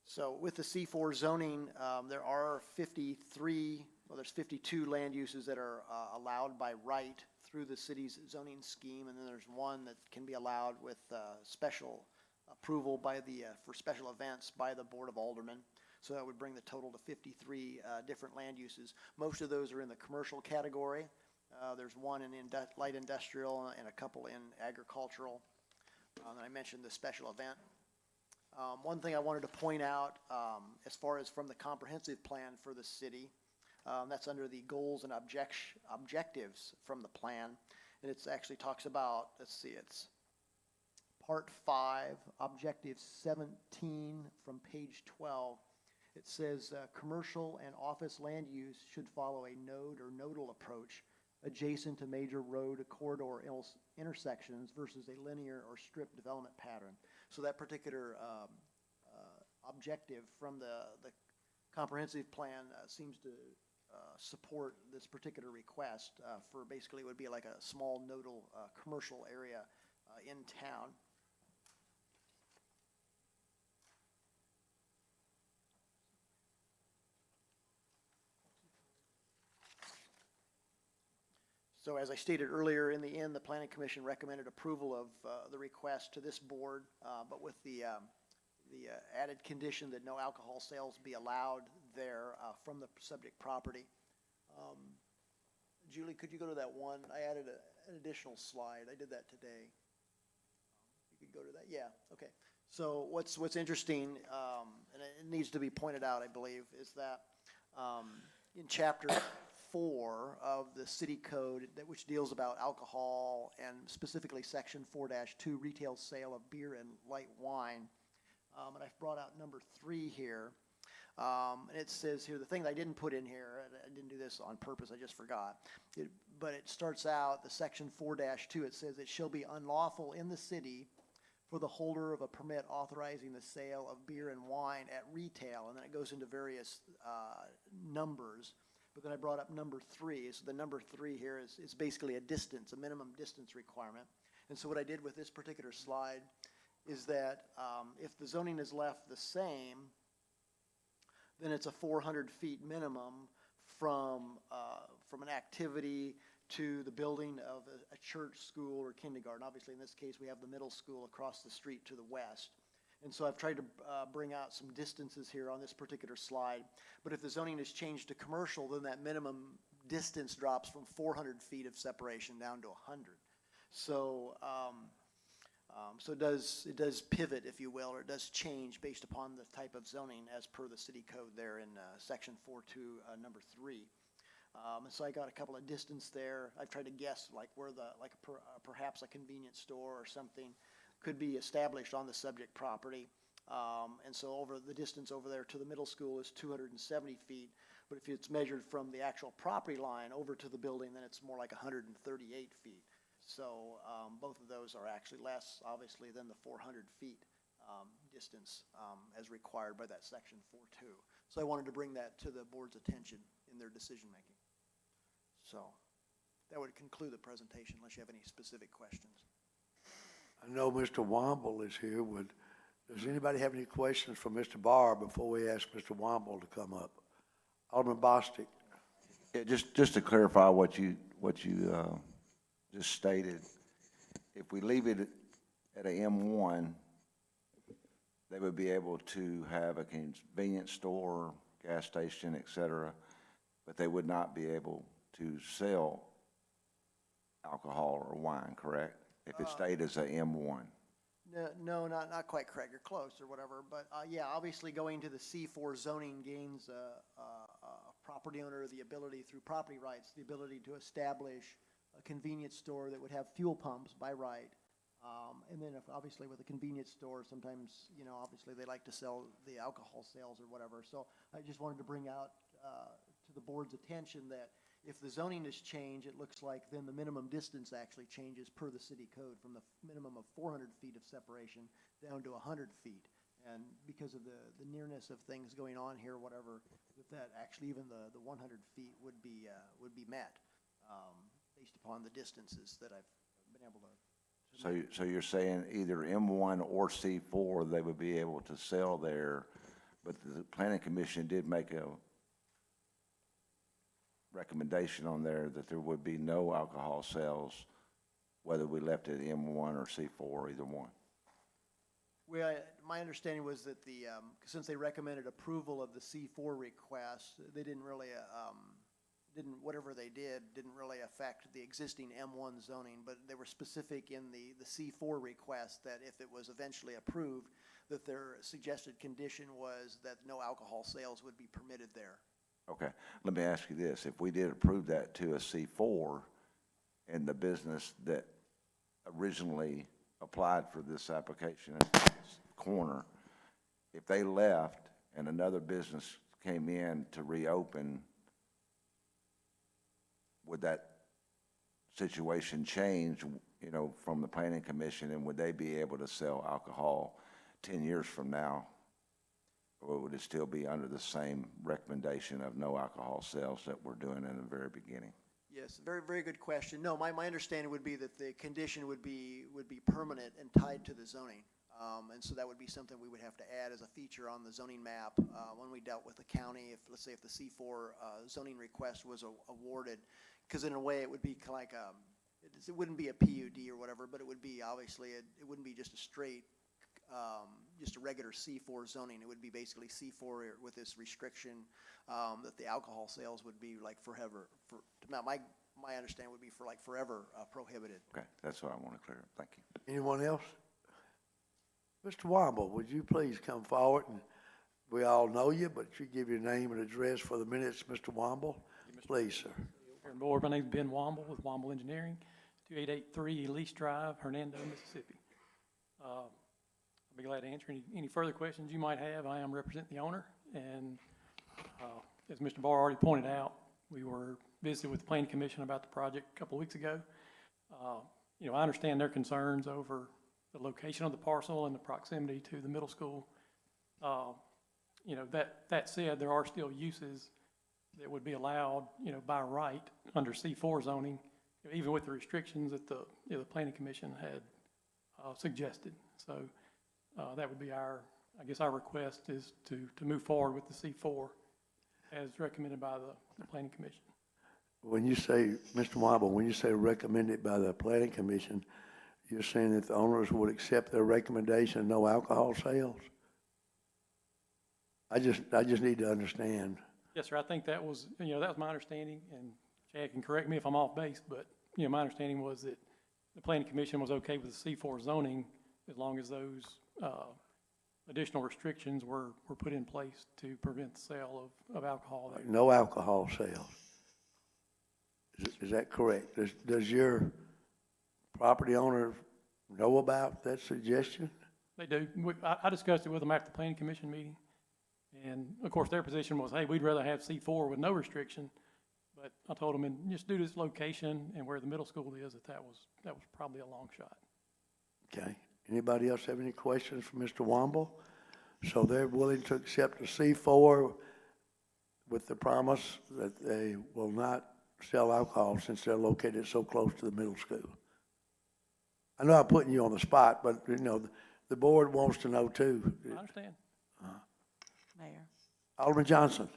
So with the C4 zoning, there are 52 land uses that are allowed by right through the city's zoning scheme, and then there's one that can be allowed with special approval by for special events by the Board of Aldermen. So that would bring the total to 53 different land uses. Most of those are in the commercial category. There's one in light industrial and a couple in agricultural. And I mentioned the special event. One thing I wanted to point out, as far as from the comprehensive plan for the city, that's under the goals and objectives from the plan. And it actually talks about, let's see, it's Part 5, Objective 17 from page 12. It says, commercial and office land use should follow a node or nodal approach adjacent to major road corridor intersections versus a linear or strip development pattern. So that particular objective from the comprehensive plan seems to support this particular request for basically it would be like a small nodal commercial area in town. So as I stated earlier, in the end, the Planning Commission recommended approval of the request to this board, but with the added condition that no alcohol sales be allowed there from the subject property. Julie, could you go to that one? I added an additional slide. I did that today. You could go to that. Yeah, okay. So what's interesting, and it needs to be pointed out, I believe, is that in Chapter 4 of the city code, which deals about alcohol and specifically section 4-2, retail sale of beer and light wine. And I've brought out number 3 here. And it says here, the thing that I didn't put in here, and I didn't do this on purpose, I just forgot. But it starts out, the section 4-2, it says it shall be unlawful in the city for the holder of a permit authorizing the sale of beer and wine at retail. And then it goes into various numbers. But then I brought up number 3. So the number 3 here is basically a distance, a minimum distance requirement. And so what I did with this particular slide is that if the zoning is left the same, then it's a 400 feet minimum from an activity to the building of a church, school, or kindergarten. Obviously, in this case, we have the middle school across the street to the west. And so I've tried to bring out some distances here on this particular slide. But if the zoning is changed to commercial, then that minimum distance drops from 400 feet of separation down to 100. So so it does pivot, if you will, or it does change based upon the type of zoning as per the city code there in section 4.2, number 3. And so I got a couple of distance there. I've tried to guess like where perhaps a convenience store or something could be established on the subject property. And so over the distance over there to the middle school is 270 feet. But if it's measured from the actual property line over to the building, then it's more like 138 feet. So both of those are actually less, obviously, than the 400 feet distance as required by that section 4.2. So I wanted to bring that to the board's attention in their decision making. So that would conclude the presentation unless you have any specific questions. I know Mr. Womble is here. Does anybody have any questions for Mr. Barr before we ask Mr. Womble to come up? Alderman Bostic. Yeah, just to clarify what you just stated, if we leave it at a M1, they would be able to have a convenience store, gas station, et cetera, but they would not be able to sell alcohol or wine, correct? If it stayed as a M1. No, not quite correct. You're close or whatever. But yeah, obviously going to the C4 zoning gains a property owner the ability through property rights, the ability to establish a convenience store that would have fuel pumps by right, And then if, obviously with a convenience store, sometimes, you know, obviously they like to sell the alcohol sales or whatever. So I just wanted to bring out to the board's attention that if the zoning is changed, it looks like then the minimum distance actually changes per the city code from the minimum of 400 feet of separation down to 100 feet. And because of the nearness of things going on here, whatever, that actually even the 100 feet would be met based upon the distances that I've been able to. So you're saying either M1 or C4, they would be able to sell there, but the planning commission did make a recommendation on there that there would be no alcohol sales, whether we left it M1 or C4, either one. Well, my understanding was that since they recommended approval of the C4 request, they didn't really, whatever they didn't really affect the existing M1 zoning, but they were specific in the C4 request that if it was eventually approved, that their suggested condition was that no alcohol sales would be permitted there. Okay, let me ask you this. If we did approve that to a C4 and the business that originally applied for this application in this corner, if they left and another business came in to reopen, would that situation change, you know, from the planning commission, and would they be able to sell alcohol 10 years from now? Or would it still be under the same recommendation of no alcohol sales that we're doing in the very beginning? Yes, very, very good question. No, my understanding would be that the condition would be permanent and tied to the zoning. And so that would be something we would have to add as a feature on the zoning map when we dealt with the county. If, let's say, if the C4 zoning request was awarded, because in a way it would be like it wouldn't be a PUD or whatever, but it would be obviously it wouldn't be just a straight just a regular C4 zoning. It would be basically C4 with this restriction that the alcohol sales would be like forever. My understanding would be for like forever prohibited. Okay, that's what I want to clear up. Thank you. Anyone else? Mr. Womble, would you please come forward? And we all know you, but you give your name and address for the minutes, Mr. Womble. Please, sir. Board, my name's Ben Womble with Womble Engineering, 2883 Elise Drive, Hernando, Mississippi. I'll be glad to answer any further questions you might have. I am representing the owner, and as Mr. Barr already pointed out, we were visited with the Planning Commission about the project a couple of weeks ago. You know, I understand their concerns over the location of the parcel and the proximity to the middle school. You know, that said, there are still uses that would be allowed, you know, by right under C4 zoning, you know, even with the restrictions that the Planning Commission had suggested. So that would be our request is to move forward with the C4 as recommended by the Planning Commission. When you say, Mr. Womble, when you say recommended by the Planning Commission, you're saying that the owners would accept their recommendation of no alcohol sales? I just need to understand. Yes, sir. I think that was my understanding, and Chad can correct me if I'm off base, but, you know, my understanding was that the Planning Commission was okay with the C4 zoning as long as those additional restrictions were put in place to prevent the sale of alcohol there. No alcohol sales. Is that correct? Does your property owner know about that suggestion? They do. I discussed it with them after the Planning Commission meeting. And of course, their position was, hey, we'd rather have C4 with no restriction. But I told them, and just due to this location and where the middle school is, that was probably a long shot. Okay. Anybody else have any questions for Mr. Womble? So they're willing to accept the C4 with the promise that they will not sell alcohol since they're located so close to the middle school. I know I'm putting you on the spot, but, you know, the board wants to know too. I understand. Mayor. Alderman Johnson.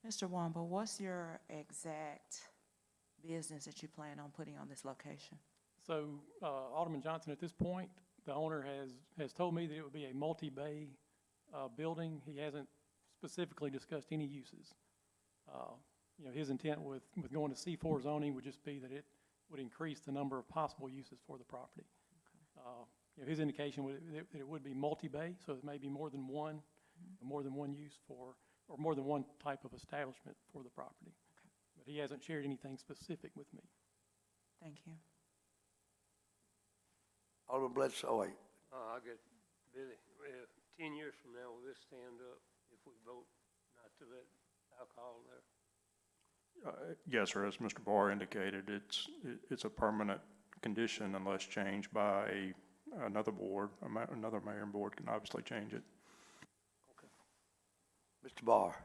Mr. Womble, what's your exact business that you plan on putting on this location? So Alderman Johnson, at this point, the owner has told me that it would be a multi-bay building. He hasn't specifically discussed any uses. You know, his intent with going to C4 zoning would just be that it would increase the number of possible uses for the property. Okay. You know, his indication that it would be multi-bay, so it may be more than one, more than one use for, or more than one type of establishment for the property. Okay. But he hasn't shared anything specific with me. Thank you. Alderman Bledsoe, wait. I got, Billy, 10 years from now, will this stand up if we vote not to let alcohol there? Yes, sir, as Mr. Barr indicated, it's a permanent condition unless changed by another board. Another mayor and board can obviously change it. Mr. Barr.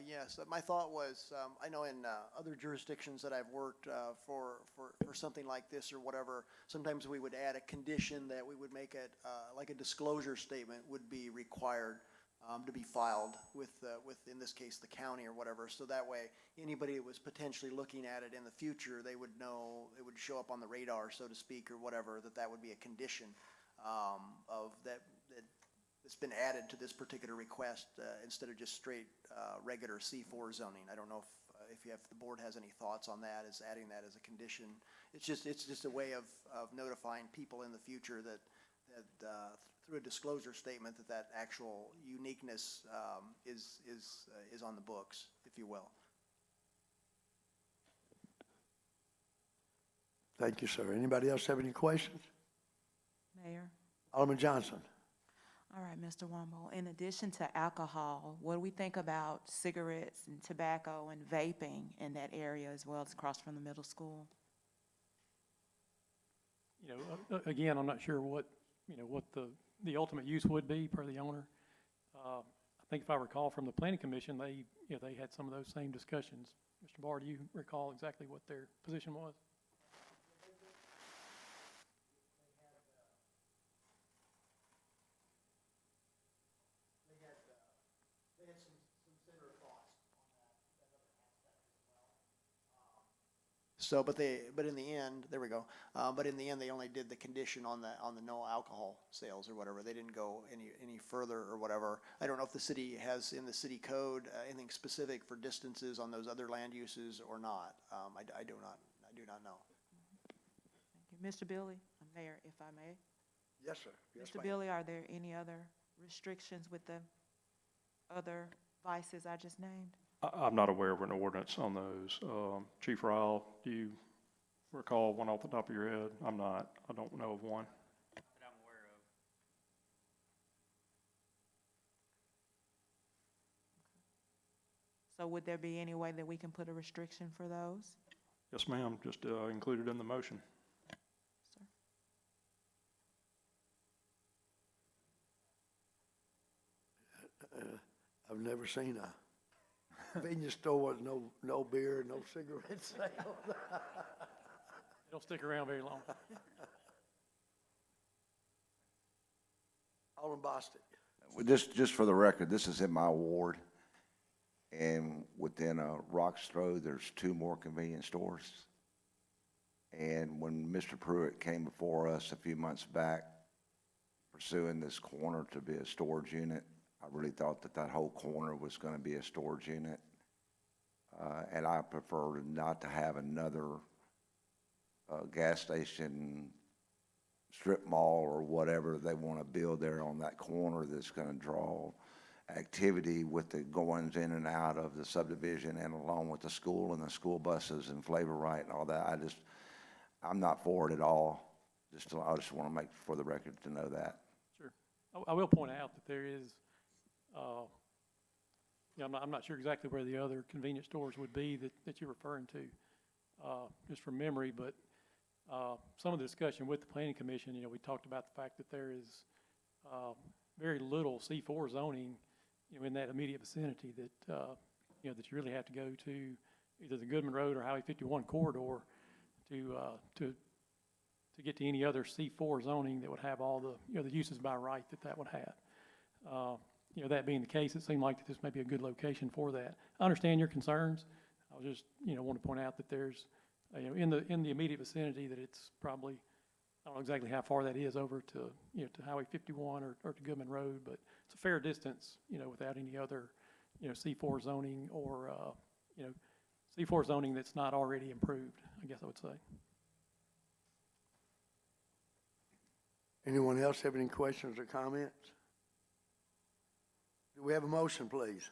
Yes, my thought was, I know in other jurisdictions that I've worked for something like this or whatever, sometimes we would add a condition that we would make it, like a disclosure statement would be required to be filed with, in this case, the county or whatever. So that way, anybody that was potentially looking at it in the future, they would know, it would show up on the radar, so to speak, or whatever, that would be a condition of that it's been added to this particular request instead of just straight regular C4 zoning. I don't know if the board has any thoughts on that, as adding that as a condition. It's just a way of notifying people in the future that through a disclosure statement that actual uniqueness is on the books, if you will. Thank you, sir. Anybody else have any questions? Mayor? Alderman Johnson. All right, Mr. Womble, in addition to alcohol, what do we think about cigarettes and tobacco and vaping in that area as well as across from the middle school? You know, again, I'm not sure what the ultimate use would be per the owner. I think if I recall from the planning commission, they had some of those same discussions. Mr. Barr, do you recall exactly what their position was? So, but in the end, there we go. But in the end, they only did the condition on the no alcohol sales or whatever. They didn't go any further or whatever. I don't know if the city has in the city code anything specific for distances on those other land uses or not. I do not know. Thank you. Mr. Billy, Mayor, if I may. Yes, sir. Yes, Mr. ma'am. Billy, are there any other restrictions with the other vices I just named? I'm not aware of an ordinance on those. Chief Ryle, do you recall one off the top of your head? I don't know of one. That I'm aware of. So would there be any way that we can put a restriction for those? Yes, ma'am, just included in the motion. I've never seen a convenience store with no beer, no cigarette sales. They don't stick around very long. Alderman Bostic. Well, just for the record, this is in my ward, and within a rock's throw, there's 2 more convenience stores. And when Mr. Pruitt came before us a few months back, pursuing this corner to be a storage unit, I really thought that whole corner was going to be a storage unit. And I prefer not to have another gas station, strip mall, or whatever they want to build there on that corner that's going to draw activity with the goings in and out of the subdivision, and along with the school and the school buses and Flavor Right and all that. I'm not for it at all. I just want to make for the record to know that. Sure. I will point out that there is, I'm not sure exactly where the other convenience stores would be that you're referring to, just from memory, but some of the discussion with the planning commission, we talked about the fact that there is very little C4 zoning, in that immediate vicinity that, that you really have to go to either the Goodman Road or Highway 51 corridor to get to any other C4 zoning that would have all the, the uses by right that would have. That being the case, it seemed like that this may be a good location for that. I understand your concerns. I was just, want to point out that there's, in the immediate vicinity that it's probably, I don't know exactly how far that is over to, to Highway 51 or to Goodman Road, but it's a fair distance, without any other, C4 zoning or, C4 zoning that's not already improved, I guess I would say. Anyone else have any questions or comments? Do we have a motion, please?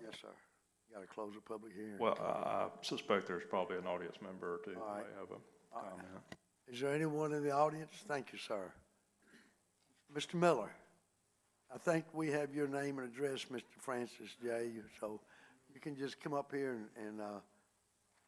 Yes, sir. Got to close the public hearing. Well, I suspect there's probably an audience member or two All that right. may have a comment. Is there anyone in the audience? Thank you, sir. Mr. Miller, I think we have your name and address, Mr. Francis J., so you can just come up here and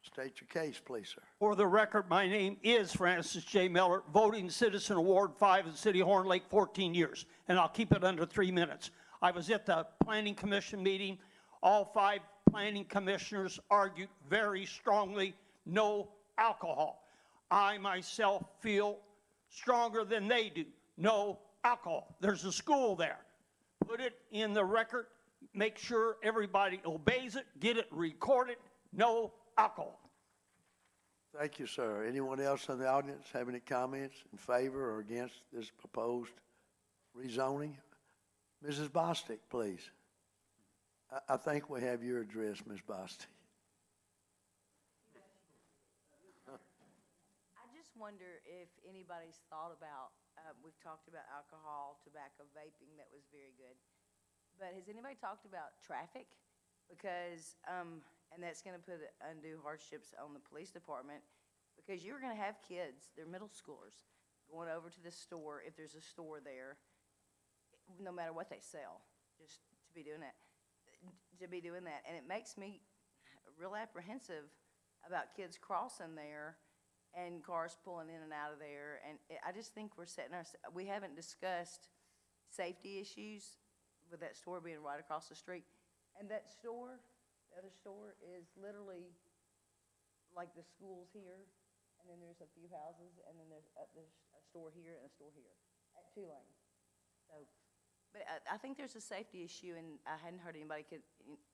state your case, please, sir. For the record, my name is Francis J. Miller, voting citizen of Ward 5 in the city of Horn Lake, 14 years, and I'll keep it under 3 minutes. I was at the Planning Commission meeting. All 5 planning commissioners argued very strongly, no alcohol. I myself feel stronger than they do, no alcohol. There's a school there. Put it in the record, make sure everybody obeys it, get it recorded, no alcohol. Thank you, sir. Anyone else in the audience have any comments in favor or against this proposed rezoning? Mrs. Bostic, please. I think we have your address, Ms. Bostic. I just wonder if anybody's thought about, we've talked about alcohol, tobacco, vaping, that was very good. But has anybody talked about traffic? Because, and that's gonna put undue hardships on the police department, because you're gonna have kids, they're middle schoolers, going over to the store, if there's a store there, no matter what they sell, just to be doing that. And it makes me real apprehensive about kids crossing there and cars pulling in and out of there. And I just think we haven't discussed safety issues with that store being right across the street. And that store, the other store, is literally like the school's here, and then there's a few houses, and then there's a store here and a store here at 2 lanes. So, but I think there's a safety issue, and I hadn't heard anybody could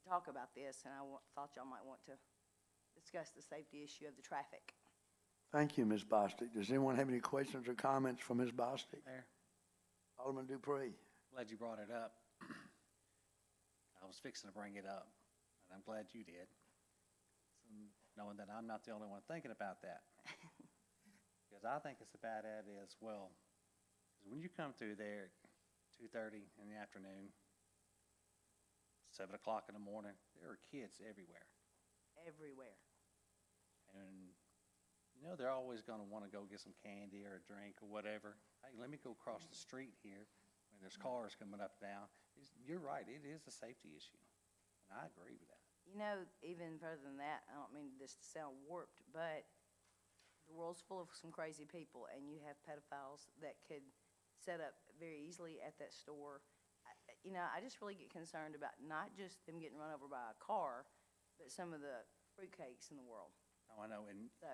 talk about this, and I thought y'all might want to discuss the safety issue of the traffic. Thank you, Ms. Bostic. Does anyone have any questions or comments for Ms. Bostic? Mayor, Alderman Dupree. glad you brought it up. I was fixing to bring it up, and I'm glad you did, knowing that I'm not the only one thinking about that. Because I think it's a bad idea as well. Because when you come through there, 2:30 in the afternoon, 7 o'clock in the morning, there are kids everywhere. Everywhere. And, you know, they're always gonna wanna go get some candy or a drink or whatever. Hey, let me go across the street here, when there's cars coming up and down. You're right, it is a safety issue, and I agree with that. You know, even further than that, I don't mean this to sound warped, but the world's full of some crazy people, and you have pedophiles that could set up very easily at that store. I just really get concerned about not just them getting run over by a car, but some of the fruitcakes in the world. Oh, I know, and, So,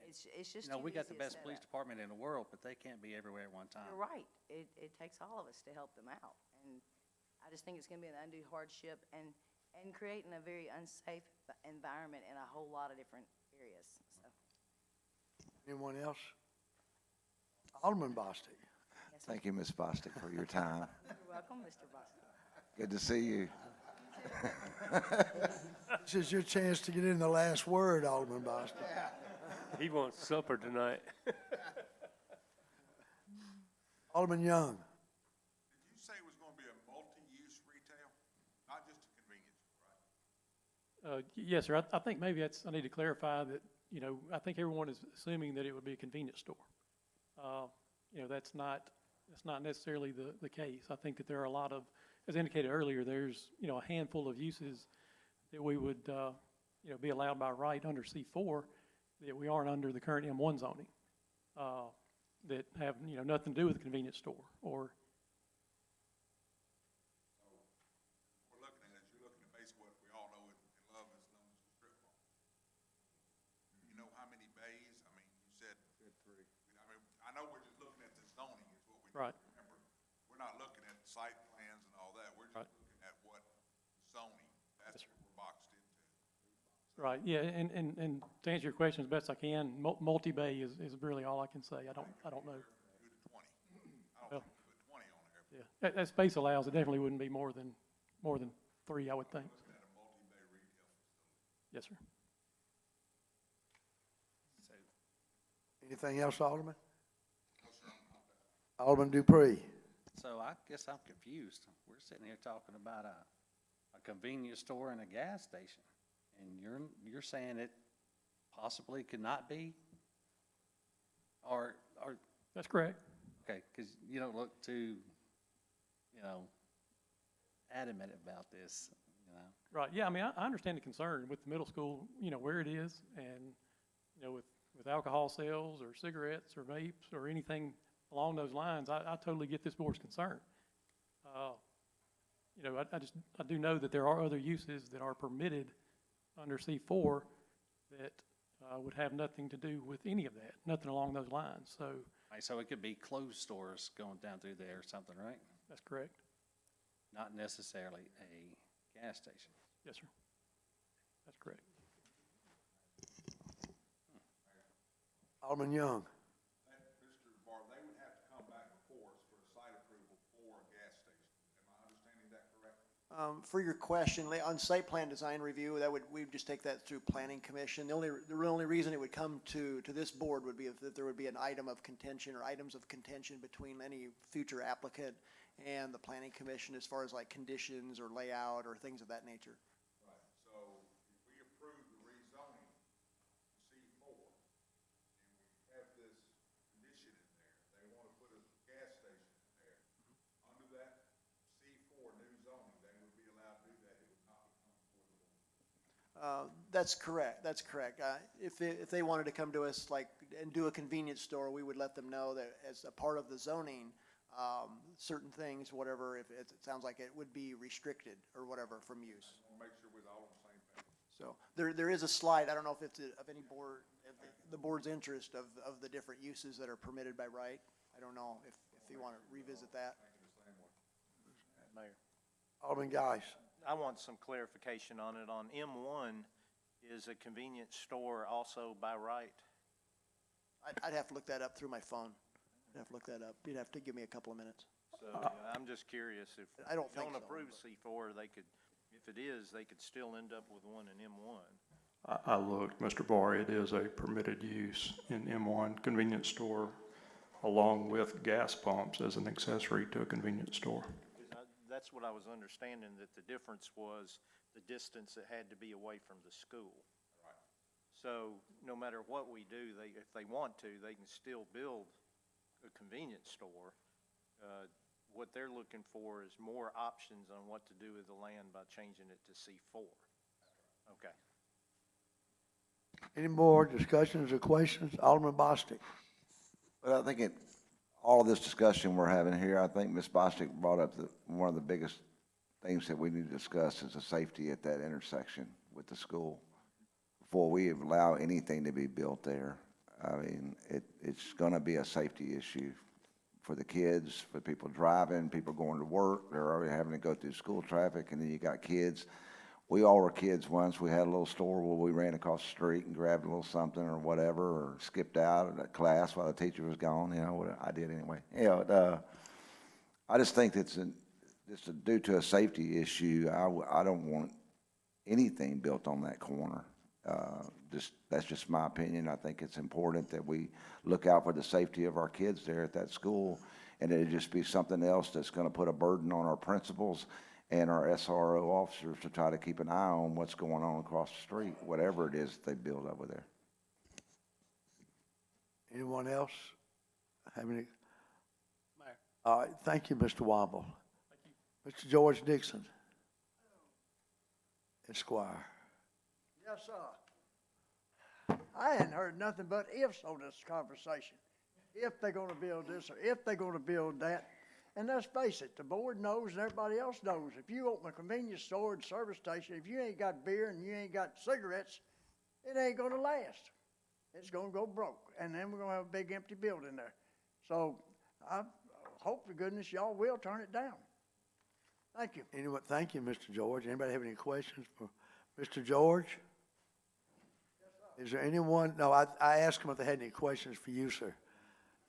it's just you know, too we got easy the a best police setup. department in the world, but they can't be everywhere at one time. You're right. It takes all of us to help them out. And I just think it's gonna be an undue hardship and creating a very unsafe environment in a whole lot of different areas, so. Anyone else? Alderman Bostic. Yes, sir. Thank you, Ms. Bostic, for your time. You're welcome, Mr. Boston. Good to see you. This is your chance to get in the last word, Alderman Bostic. He wants supper tonight. Alderman Young. Did you say it was gonna be a multi-use retail, not just a convenience store, right? Yes, sir. I think maybe I need to clarify that, I think everyone is assuming that it would be a convenience store. That's not necessarily the case. I think that there are a lot of, as indicated earlier, there's, a handful of uses that we would, be allowed by right under C4 that we aren't under the current M1 zoning, that have, nothing to do with a convenience store or. We're looking at, you're looking at basically what we all know and love is known as a strip mall. You know how many bays? I mean, you said. Three. I know we're just looking at the zoning is what we. Right. Remember, we're not looking at site plans and all that. We're just looking at what zoning, that's what we're boxed into. Right, yeah, and to answer your question as best I can, multi-bay is really all I can say. I don't know. Do the 20. I Well, don't think we put 20 on there. Yeah, that space allows, it definitely wouldn't be more than 3, I would think. Looking at a multi-bay retail facility. Yes, sir. Anything else, Alderman? Alderman Dupree. So I guess I'm confused. We're sitting here talking about a convenience store and a gas station. And you're saying it possibly could not be? Or, That's correct. okay, because you don't look too, adamant about this, Right, yeah, I mean, I understand the concern with the middle school, where it is, and, with alcohol sales, or cigarettes, or vapes, or anything along those lines, I totally get this board's concern. I do know that there are other uses that are permitted under C4 that, would have nothing to do with any of that, nothing along those lines, so, right, so it could be closed stores going down through there or something, right? that's correct. Not necessarily a gas station. Yes, sir. That's correct. Alderman Young. Mr. Barr, they would have to come back before us for a site approval for a gas station. Am I understanding that correct? For your question, on site plan design review, we'd just take that through planning commission. The only reason it would come to this board would be if there would be an item of contention or items of contention between any future applicant and the planning commission as far as like conditions or layout or things of that nature. Right, so if we approve the rezoning to C4, and we have this condition in there, they want to put a gas station in there, under that C4 new zoning, they would be allowed to do that, it would not become before the board. That's correct, that's correct. If they wanted to come to us and do a convenience store, we would let them know that as a part of the zoning, certain things, whatever, if it sounds like it would be restricted or whatever from use. I want to make sure we're all on the same page. So there is a slide, I don't know if it's of any board, the board's interest of the different uses that are permitted by right. I don't know if you want to revisit that. Mayor, Alderman Geis. I want some clarification on it. On M1, is a convenience store also by right? I'd have to look that up through my phone. I'd have to look that up. You'd have to give me a couple of minutes. So I'm just curious if I don't you think don't so, approve C4, they could, if it is, they could still end up with one in M1. I looked, Mr. Barr, it is a permitted use in M1 convenience store, along with gas pumps as an accessory to a convenience store. That's what I was understanding, that the difference was the distance that had to be away from the school. Right. So no matter what we do, if they want to, they can still build a convenience store. What they're looking for is more options on what to do with the land by changing it to C4. Okay. Any more discussions or questions? Alderman Bostic. But I think all of this discussion we're having here, I think Ms. Bostic brought up one of the biggest things that we need to discuss is the safety at that intersection with the school before we allow anything to be built there. I mean, it's going to be a safety issue for the kids, for people driving, people going to work. They're already having to go through school traffic, and then you got kids. We all were kids once. We had a little store where we ran across the street and grabbed a little something or whatever, or skipped out of that class while the teacher was gone. You know what I did anyway. I just think it's due to a safety issue. I don't want anything built on that corner. That's just my opinion. I think it's important that we look out for the safety of our kids there at that school, and it'd just be something else that's going to put a burden on our principals and our SRO officers to try to keep an eye on what's going on across the street, whatever it is they build over there. Anyone else have any? Mayor. All right, thank you, Mr. Womble. Mr. George Dixon, Esquire. Yes, sir. I hadn't heard nothing but ifs on this conversation. If they're gonna build this or if they're gonna build that. And let's face it, the board knows and everybody else knows. If you open a convenience store and service station, if you ain't got beer and you ain't got cigarettes, it ain't gonna last. It's gonna go broke. And then we're gonna have a big empty building there. So I hope to goodness y'all will turn it down. Thank you. Anyone? Thank you, Mr. George. Anybody have any questions for Mr. George? Is there anyone? No, I asked them if they had any questions for you, sir.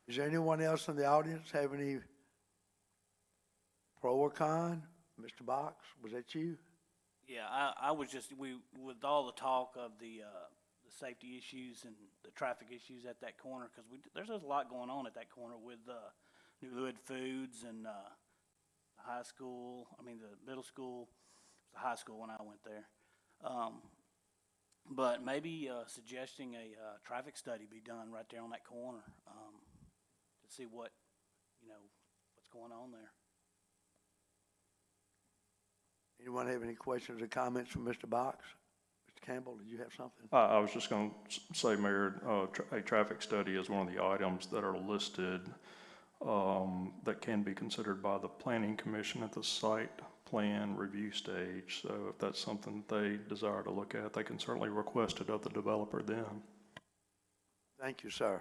Is there anyone else in the audience have any pro or con? Mr. Box, was that you? Yeah, I was just, with all the talk of the safety issues and the traffic issues at that corner, because there's a lot going on at that corner with New Hood Foods and the high school, the middle school, it was the high school when I went there. But maybe, suggesting a, traffic study be done right there on that corner, to see what, what's going on there. Anyone have any questions or comments from Mr. Box? Mr. Campbell, did you have something? I was just going to say, Mayor, a traffic study is one of the items that are listed that can be considered by the Planning Commission at the site plan review stage. So if that's something they desire to look at, they can certainly request it of the developer then. Thank you, sir.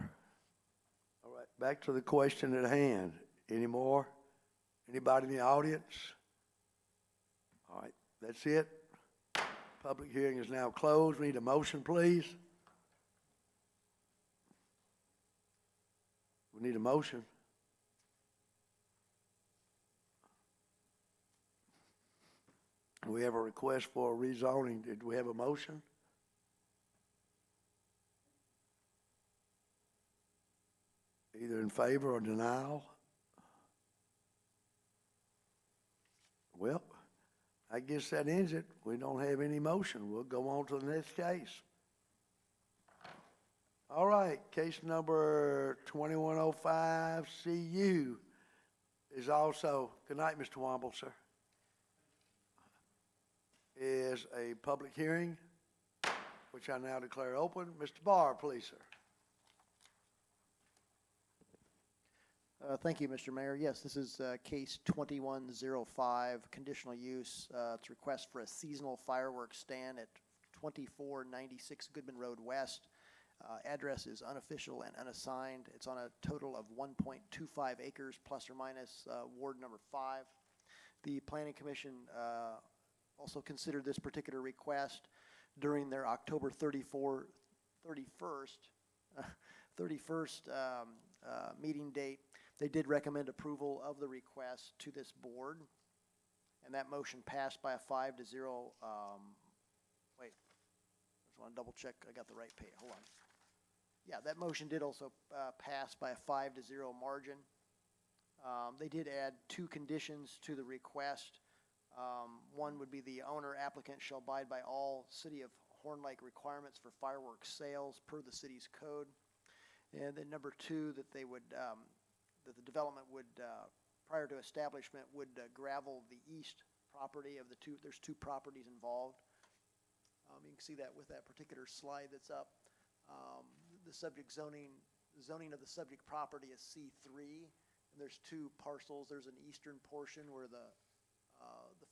All right, back to the question at hand. Any more? Anybody in the audience? All right, that's it. Public hearing is now closed. We need a motion, please. We need a motion. We have a request for a rezoning. Did we have a motion? Either in favor or denial? Well, I guess that ends it. We don't have any motion. We'll go on to the next case. All right, case number 2105 CU is also, good night, Mr. Womble, sir, is a public hearing, which I now declare open. Mr. Barr, please, sir. Thank you, Mr. Mayor. Yes, this is case 2105, conditional use. It's a request for a seasonal fireworks stand at 2496 Goodman Road West. Address is unofficial and unassigned. It's on a total of 1.25 acres plus or minus ward number 5. The Planning Commission also considered this particular request during their October 31st meeting date. They did recommend approval of the request to this board, and that motion passed by a 5-0. Wait, I just want to double check I got the right page. Hold on. Yeah, that motion did also pass by a 5-0 margin. They did add 2 conditions to the request. One would be the owner applicant shall abide by all City of Horn Lake requirements for fireworks sales per the city's code. And then number 2, that they would, that the development would, prior to establishment, would gravel the east property of the 2. There's 2 properties involved. You can see that with that particular slide that's up. The subject zoning of the subject property is C3, and there's 2 parcels. There's an eastern portion where the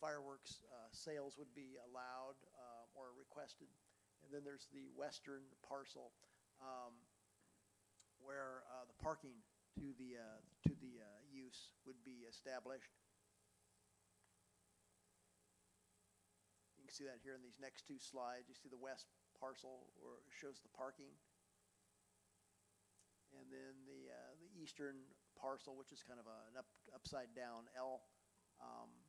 fireworks sales would be allowed or requested, and then there's the western parcel where the parking to the use would be established. You can see that here in these next 2 slides. You see the west parcel where it shows the parking, and then the eastern parcel, which is kind of an upside down L.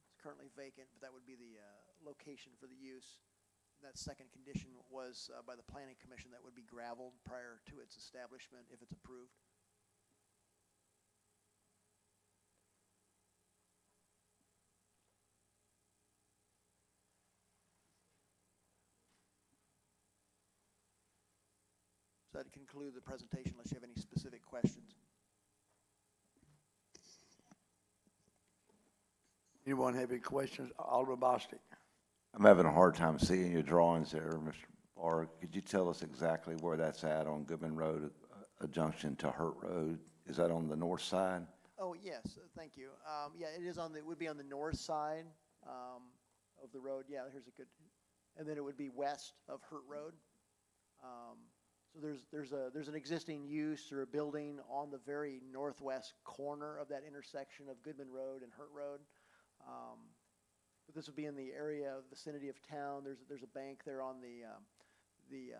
It's currently vacant, but that would be the location for the use. And that second condition was by the Planning Commission that would be gravelled prior to its establishment if it's approved. So that'd conclude the presentation unless you have any specific questions. Anyone have any questions? Alderman Bostic. I'm having a hard time seeing your drawings there, Mr. Barr. Could you tell us exactly where that's at on Goodman Road, a junction to Hurt Road? Is that on the north side? Oh, yes, thank you. Yeah, it is it would be on the north side of the road. Yeah, here's a good, and then it would be west of Hurt Road. So there's an existing use or a building on the very northwest corner of that intersection of Goodman Road and Hurt Road. But this would be in the area of vicinity of town. There's a bank there on the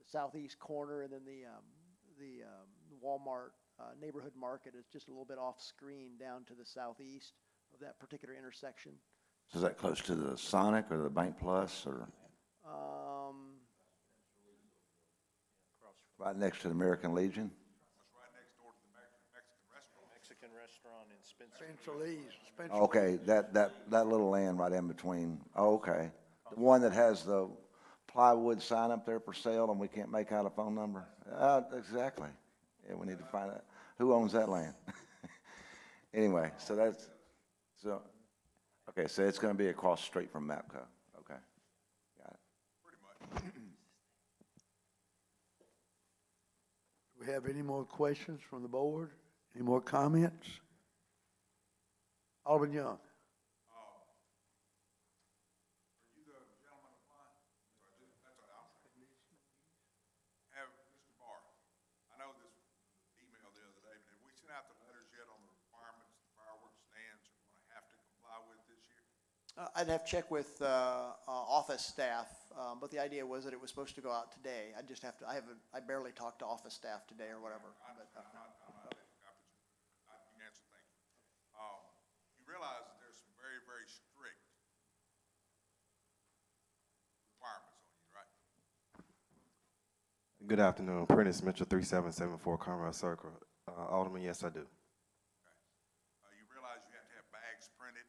southeast corner, and then the Walmart neighborhood market is just a little bit off screen down to the southeast of that particular intersection. So is that close to the Sonic or the Bank Plus, or right next to the American Legion? It's right next door to the Mexican restaurant. Mexican restaurant in Spencer. Spencer Lee's. Spencer Okay, that little land right in between. Oh, okay. The one that has the plywood sign up there for sale and we can't make out a phone number? Exactly. Yeah, we need to find out who owns that land. Anyway, so okay, so it's gonna be across the street from MAPCO. Okay, got it. Do we have any more questions from the board? Any more comments? Alderman Young. Have, Mr. Barr, I know this email the other day, but have we sent out the letters yet on the requirements the fireworks stands are gonna have to comply with this year? I'd have to check with office staff, but the idea was that it was supposed to go out today. I just have to, I barely talked to office staff today or whatever. But, You can answer, thank you. You realize that there's some very, very strict requirements on you, right? Good afternoon, Prentice Mitchell, 3774 Conrad Circle. Alderman, yes, I do. You realize you have to have bags printed.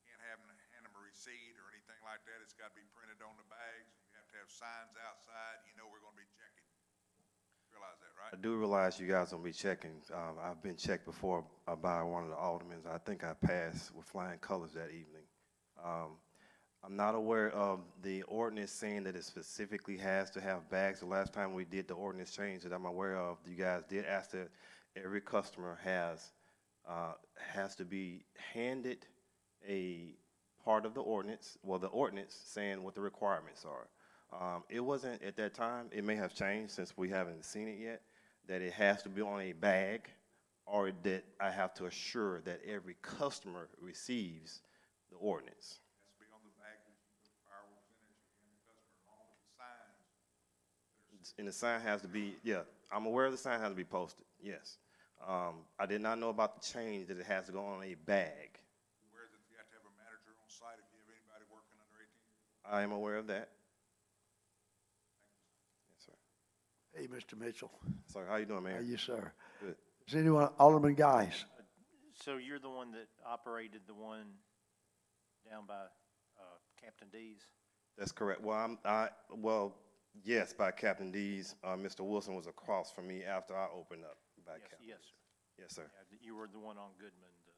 You can't hand them a receipt or anything like that. It's gotta be printed on the bags. You have to have signs outside. You know we're gonna be checking. Realize that, right? I do realize you guys will be checking. I've been checked before by one of the aldermen. I think I passed with flying colors that evening. I'm not aware of the ordinance saying that it specifically has to have bags. The last time we did the ordinance change that I'm aware of, you guys did ask that every customer has to be handed a part of the ordinance, well, the ordinance saying what the requirements are. It wasn't at that time, it may have changed since we haven't seen it yet, that it has to be on a bag or that I have to assure that every customer receives the ordinance. It has to be on the bag that you put fireworks in it, and the customer along with the signs. And the sign has to be, yeah, I'm aware the sign has to be posted, yes. I did not know about the change that it has to go on a bag. Where that you have to have a manager on site if you have anybody working under 18 years. I am aware of that. Yes, sir. Hey, Mr. Mitchell. Sir, how you doing, Mayor? How you, sir? Good. Is anyone, Alderman Guys? So you're the one that operated the one down by Captain D's? That's correct. Well, yes, by Captain D's. Mr. Wilson was across from me after I opened up by Yes, Captain. yes, sir. Yes, sir. Yeah, you were the one on Goodman, the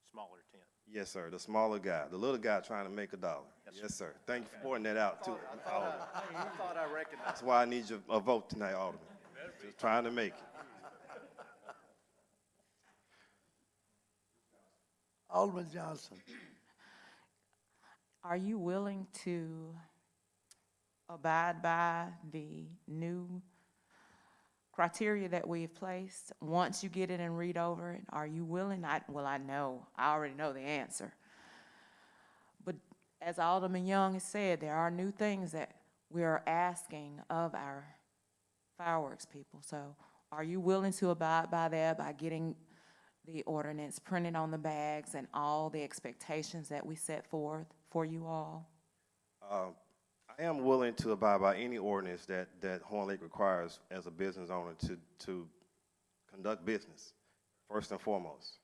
smaller tent. Yes, sir. The smaller guy, the little guy trying to make $1. Yes, sir. Thank you for pointing that out too, Alderman. I thought I recognized. That's why I need your vote tonight, Alderman. Just trying to make it. Alderman Johnson. Are you willing to abide by the new criteria that we have placed? Once you get it and read over it, are you willing? I already know the answer. But as Alderman Young has said, there are new things that we are asking of our fireworks people. So are you willing to abide by that by getting the ordinance printed on the bags and all the expectations that we set forth for you all? I am willing to abide by any ordinance that Horn Lake requires as a business owner to conduct business, first and foremost.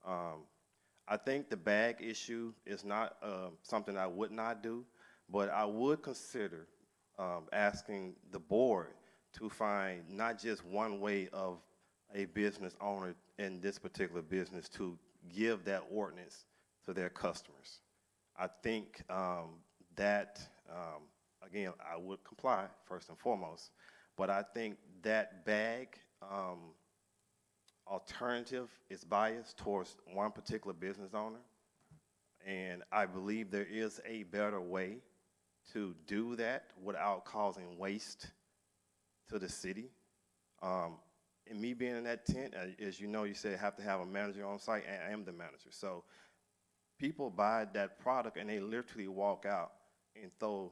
I think the bag issue is not something I would not do, but I would consider asking the board to find not just one way of a business owner in this particular business to give that ordinance to their customers. I think that, again, I would comply first and foremost, but I think that bag alternative is biased towards one particular business owner, and I believe there is a better way to do that without causing waste to the city. And me being in that tent, as you know, you said have to have a manager on site, and I am the manager. So people buy that product and they literally walk out and throw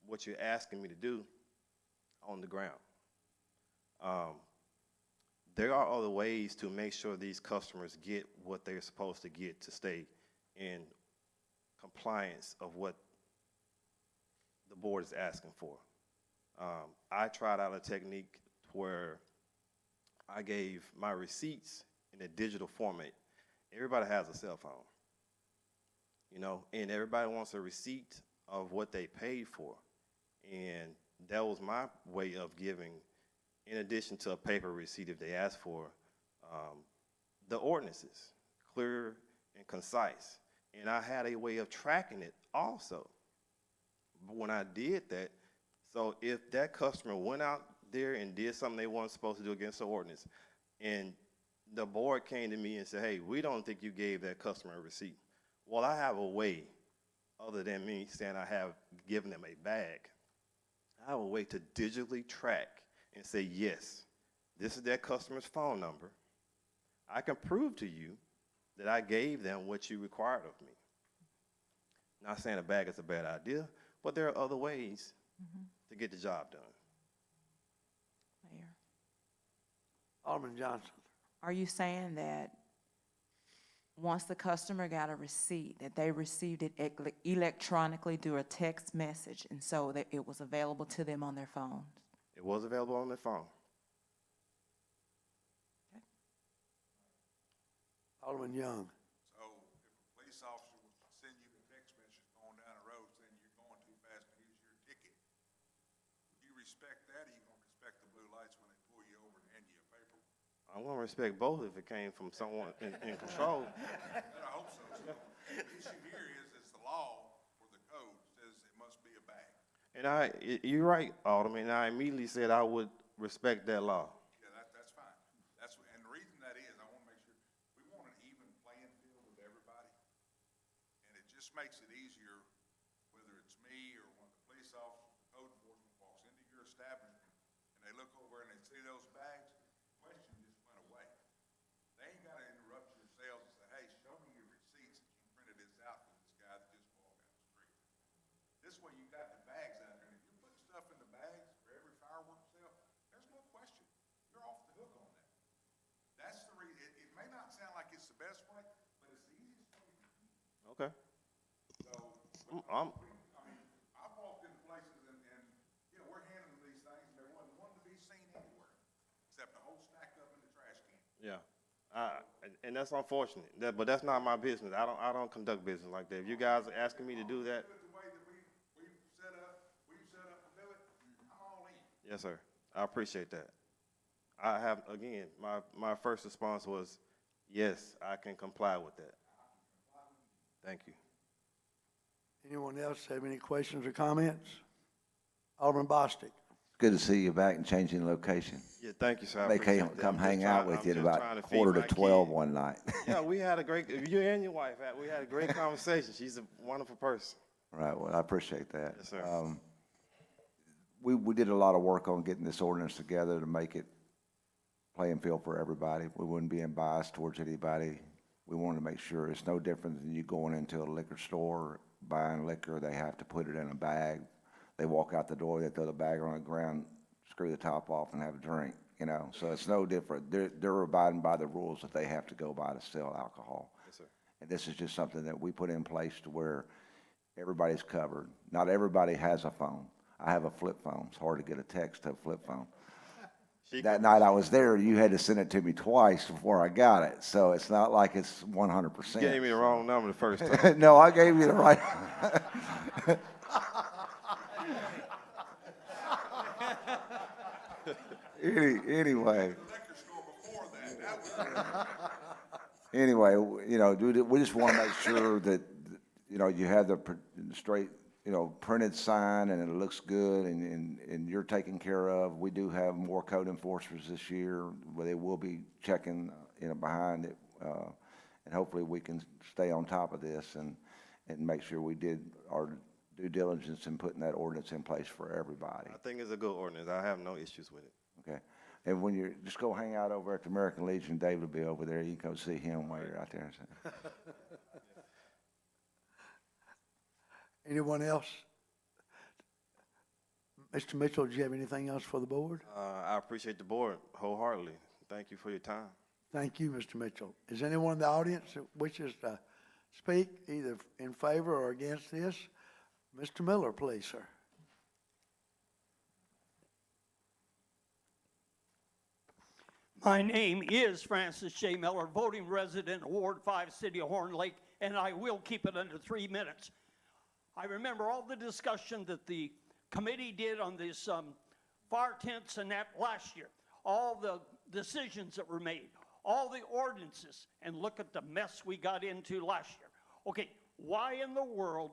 what you're asking me to do on the ground. There are other ways to make sure these customers get what they're supposed to get to stay in compliance of what the board is asking for. I tried out a technique where I gave my receipts in a digital format. Everybody has a cell phone, you know, and everybody wants a receipt of what they paid for. And that was my way of giving, in addition to a paper receipt if they asked for, the ordinances, clear and concise. And I had a way of tracking it also. But when I did that, so if that customer went out there and did something they weren't supposed to do against the ordinance, and the board came to me and said, hey, we don't think you gave that customer a receipt. Well, I have a way, other than me saying I have given them a bag, I have a way to digitally track and say, yes, this is that customer's phone number. I can prove to you that I gave them what you required of me. Not saying a bag is a bad idea, but there are other ways to get the job done. Mayor, Alderman Johnson. are you saying that once the customer got a receipt, that they received it electronically through a text message, and so that it was available to them on their phones? It was available on their phone. Alderman Young. So if a police officer was to send you a text message going down the road saying you're going too fast and here's your ticket, would you respect that, or you gonna respect the blue lights when they pull you over and hand you a paper? I'm going to respect both if it came from someone in control. I hope so. So the issue here is the law or the code says it must be a bag. And you're right, Alderman, and I immediately said I would respect that law. Yeah, that's fine. And the reason that is, I wanna make sure, we want an even playing field with everybody. And it just makes it easier, whether it's me or one of the police officers, the code enforcement walks into your establishment and they look over and they see those bags, the question just went away. They ain't gotta interrupt your sales and say, hey, show me your receipts that you printed this out for this guy that just walked down the street. This way you got the bags out there, and if you're putting stuff in the bags for every fireworks sale, there's no question, you're off the hook on that. That's the reason, it may not sound like it's the best way, but it's the easiest way to do it. Okay. So, I'm, I mean, I've walked into places and, you know, we're handling these things, and there wasn't one to be seen anywhere, except a whole stack up in the trash can. yeah. And that's unfortunate, but that's not my business. I don't conduct business like that. If you guys are asking me to do that, Do it the way that we've set up to do it, I'm all in. yes, sir. I appreciate that. I have, again, my first response was, yes, I can comply with that. Thank you. Anyone else have any questions or comments? Alderman Bostic. Good to see you back and changing location. Yeah, thank you, sir. I They appreciate came, that. come I'm just hang out trying- with you I'm at just trying to about feed 11:45 my one night. Yeah, we had a great, you and your wife, we had a great conversation. She's a wonderful person. Right, well, I appreciate that. Yes, sir. We did a lot of work on getting this ordinance together to make it playing field for everybody. We wouldn't be biased towards anybody. We wanted to make sure it's no different than you going into a liquor store, buying liquor, they have to put it in a bag. They walk out the door, they throw the bag on the ground, screw the top off and have a drink, you know? So it's no different. They're abiding by the rules that they have to go by to sell alcohol. Yes, sir. And this is just something that we put in place to where everybody's covered. Not everybody has a phone. I have a flip phone. It's hard to get a text to a flip phone. That night I was there, you had to send it to me twice before I got it. So it's not like it's 100%. You gave me the wrong number the first time. No, I gave you the right. Anyway. Anyway, you know, we just want to make sure that, you know, you have the straight, you know, printed sign and it looks good and you're taken care of. We do have more code enforcers this year where they will be checking, you know, behind it. And hopefully we can stay on top of this and make sure we did our due diligence in putting that ordinance in place for everybody. I think it's a good ordinance. I have no issues with it. Okay. And when you just go hang out over at the American Legion, David will be over there. You can go see him while you're out there. Anyone else? Mr. Mitchell, do you have anything else for the board? I appreciate the board wholeheartedly. Thank you for your time. Thank you, Mr. Mitchell. Is anyone in the audience that wishes to speak either in favor or against this? Mr. Miller, please, sir. My name is Francis J. Miller, voting resident, Ward 5, City of Horn Lake, and I will keep it under 3 minutes. I remember all the discussion that the committee did on this, fire tents and that last year, all the decisions that were made, all the ordinances, and look at the mess we got into last year. Okay, why in the world,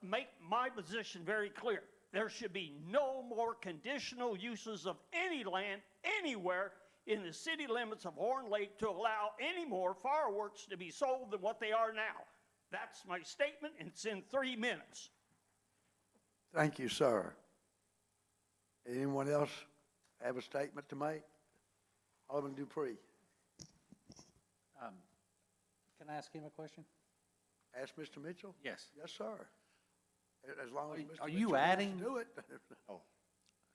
make my position very clear. There should be no more conditional uses of any land anywhere in the city limits of Horn Lake to allow any more fireworks to be sold than what they are now. That's my statement, and it's in 3 minutes. Thank you, sir. Anyone else have a statement to make? Alderman Dupree, Can I ask him a question? ask Mr. Mitchell? Yes. Yes, sir. As long as Mr. Are Mitchell you wants to adding? do it.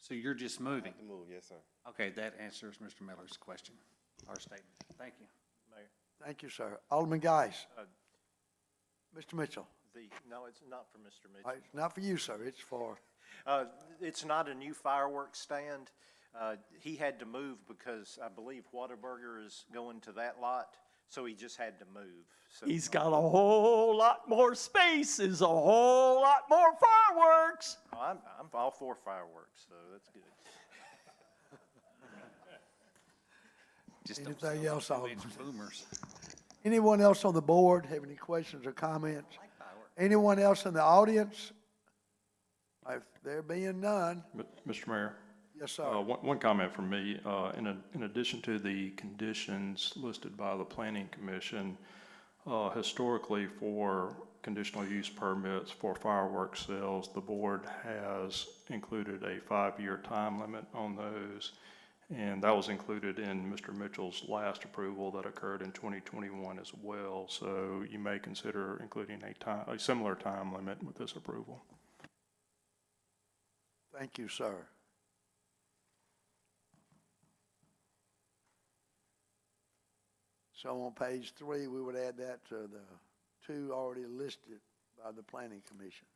So you're just moving? To move, yes, sir. Okay, that answers Mr. Miller's question, or statement. Thank you. Mayor, Thank you, sir. Alderman Geis. Mr. Mitchell. no, it's not for Mr. Mitchell. It's not for you, sir. It's for, It's not a new fireworks stand. He had to move because I believe Whataburger is going to that lot, so he just had to move. So He's got a whole lot more space, is a whole lot more fireworks. I'm all for fireworks, so that's good. Just anything else, Alderman? Boomers. Anyone else on the board have any questions or comments? Anyone else in the audience? If there being none, Mr. Mayor? yes, sir. One comment from me. In addition to the conditions listed by the Planning Commission, historically for conditional use permits for fireworks sales, the board has included a 5-year time limit on those. And that was included in Mr. Mitchell's last approval that occurred in 2021 as well. So you may consider including a similar time limit with this approval. Thank you, sir. So on page 3, we would add that to the 2 already listed by the Planning Commission.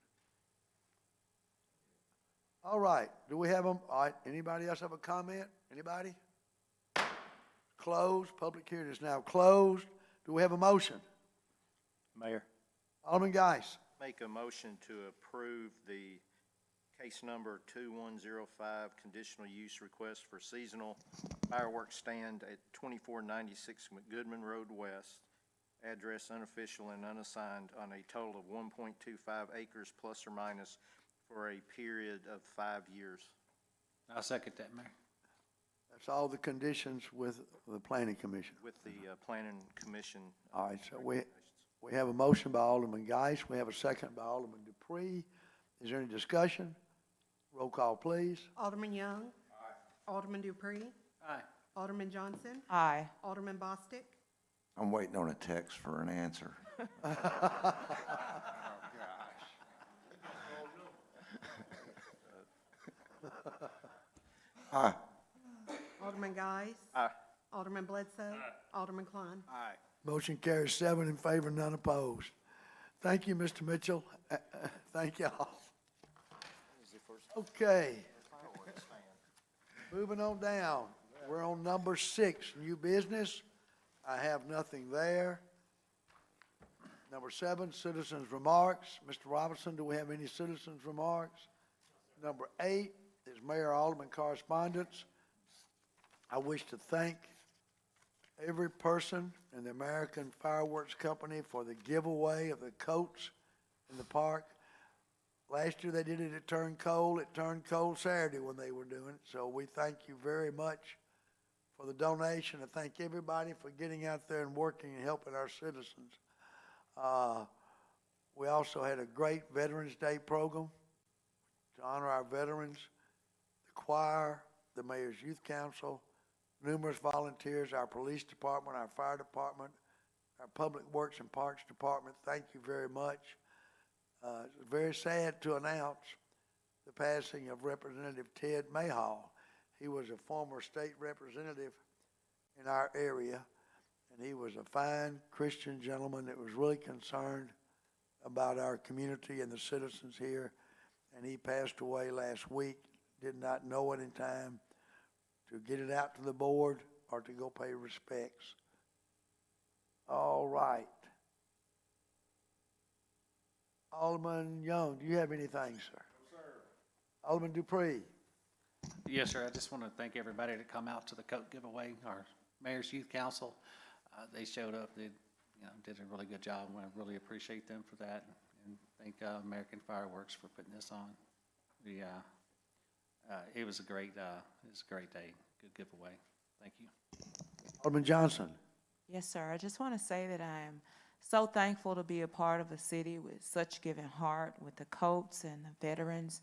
All right, do we have them? All right, anybody else have a comment? Anybody? Closed, public hearing is now closed. Do we have a motion? Mayor, Alderman Geis. make a motion to approve the case number 2105, conditional use request for seasonal fireworks stand at 2496 McGoodman Road West, address unofficial and unassigned, on a total of 1.25 acres plus or minus for a period of 5 years. I'll second that, Mayor. That's all the conditions with the Planning Commission. With the Planning Commission. All right, so we have a motion by Alderman Geis. We have a second by Alderman Dupree. Is there any discussion? Roll call, please. Alderman Young. Aye. Alderman Dupree. Aye. Alderman Johnson. Aye. Alderman Bostic. I'm waiting on a text for an answer. Aye. Alderman Guys. Aye. Alderman Bledsoe. Alderman Klein. Aye. Motion carries 7 in favor, none opposed. Thank you, Mr. Mitchell. Thank y'all. Okay. Moving on down. We're on number 6, new business. I have nothing there. Number 7, citizens' remarks. Mr. Robinson, do we have any citizens' remarks? Number 8 is Mayor Alderman correspondence. I wish to thank every person in the American Fireworks Company for the giveaway of the coats in the park. Last year they did it, it turned cold Saturday when they were doing it. So we thank you very much for the donation. I thank everybody for getting out there and working and helping our citizens. We also had a great Veterans Day program to honor our veterans, the choir, the Mayor's Youth Council, numerous volunteers, our police department, our fire department, our Public Works and Parks Department. Thank you very much. It's very sad to announce the passing of Representative Ted Mayhall. He was a former state representative in our area, and he was a fine Christian gentleman that was really concerned about our community and the citizens here, and he passed away last week. Did not know it in time to get it out to the board or to go pay respects. All right. Alderman Young, do you have anything, sir? No, sir. Alderman Dupree. Yes, sir. I just want to thank everybody that come out to the coat giveaway, our Mayor's Youth Council. They showed up, they, did a really good job, and I really appreciate them for that. And thank American Fireworks for putting this on. It was a great day. Good giveaway. Thank you. Alderman Johnson. Yes, sir. I just want to say that I am so thankful to be a part of a city with such giving heart, with the coats and the veterans,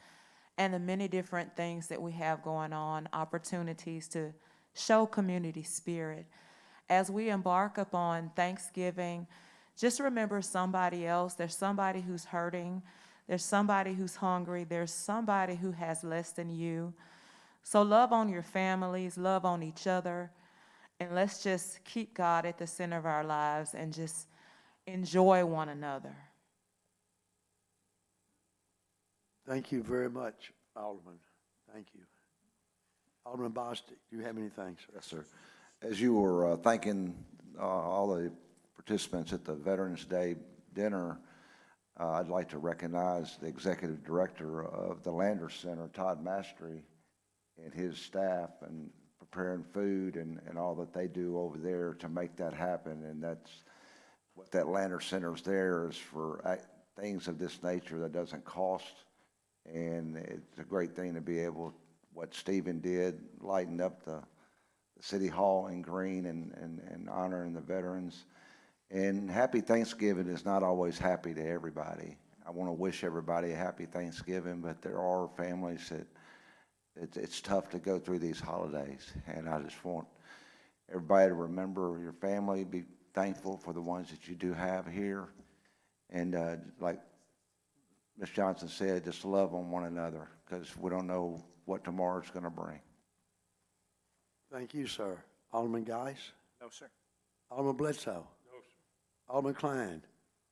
and the many different things that we have going on, opportunities to show community spirit. As we embark upon Thanksgiving, just remember somebody else. There's somebody who's hurting. There's somebody who's hungry. There's somebody who has less than you. So love on your families, love on each other, and let's just keep God at the center of our lives and just enjoy one another. Thank you very much, Alderman. Thank you. Alderman Bostic, do you have anything, sir? Yes, sir. As you were thanking all the participants at the Veterans Day dinner, I'd like to recognize the executive director of the Lander Center, Todd Mastery, and his staff, and preparing food and all that they do over there to make that happen. And that's what that Lander Center's there is for things of this nature that doesn't cost. And it's a great thing to be able, what Stephen did, lighten up the City Hall in green and honoring the veterans. And happy Thanksgiving is not always happy to everybody. I want to wish everybody a happy Thanksgiving, but there are families that it's tough to go through these holidays. And I just want everybody to remember your family, be thankful for the ones that you do have here. And like Ms. Johnson said, just love on one another, because we don't know what tomorrow's going to bring. Thank you, sir. Alderman Geis? No, sir. Alderman Bledsoe? No, sir. Alderman Klein?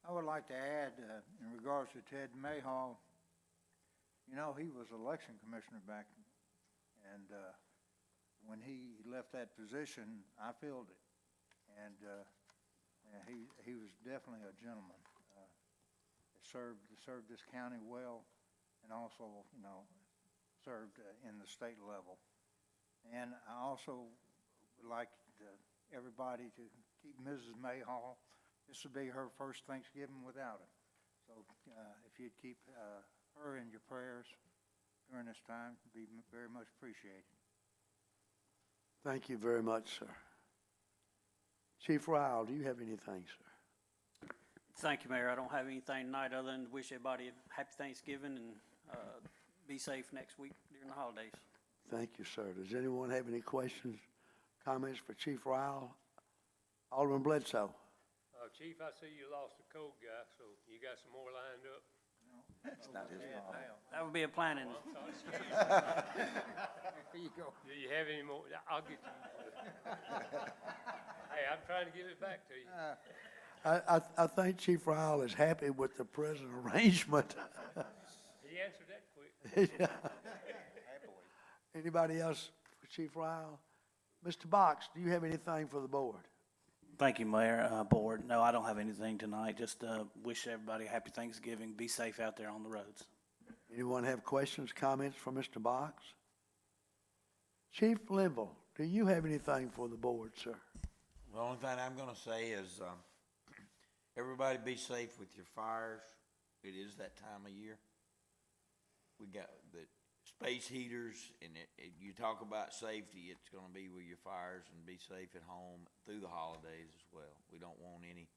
I would like to add, in regards to Ted Mayhaw, he was election commissioner back, and when he left that position, I filled it. And he was definitely a gentleman. Served this county well, and also, served in the state level. And I also would like everybody to keep Mrs. Mayhaw. This will be her first Thanksgiving without him. So if you'd keep her in your prayers during this time, it'd be very much appreciated. Thank you very much, sir. Chief Ryle, do you have anything, sir? Thank you, Mayor. I don't have anything tonight other than to wish everybody a happy Thanksgiving and be safe next week during the holidays. Thank you, sir. Does anyone have any questions, comments for Chief Ryle? Alderman Bledsoe? Chief, I see you lost a code guy, so you got some more lined up? That's not his fault. That would be a planning. Here you go. Do you have any more? I'll get you. Hey, I'm trying to give it back to you. I think Chief Ryle is happy with the present arrangement. He answered that quick. Anybody else for Chief Ryle? Mr. Box, do you have anything for the board? Thank you, Mayor, Board. No, I don't have anything tonight. Just wish everybody a happy Thanksgiving. Be safe out there on the roads. Anyone have questions, comments for Mr. Box? Chief Linville, do you have anything for the board, sir? The only thing I'm gonna say is, everybody be safe with your fires. It is that time of year. We got the space heaters, and you talk about safety, it's gonna be with your fires, and be safe at home through the holidays as well. We don't want any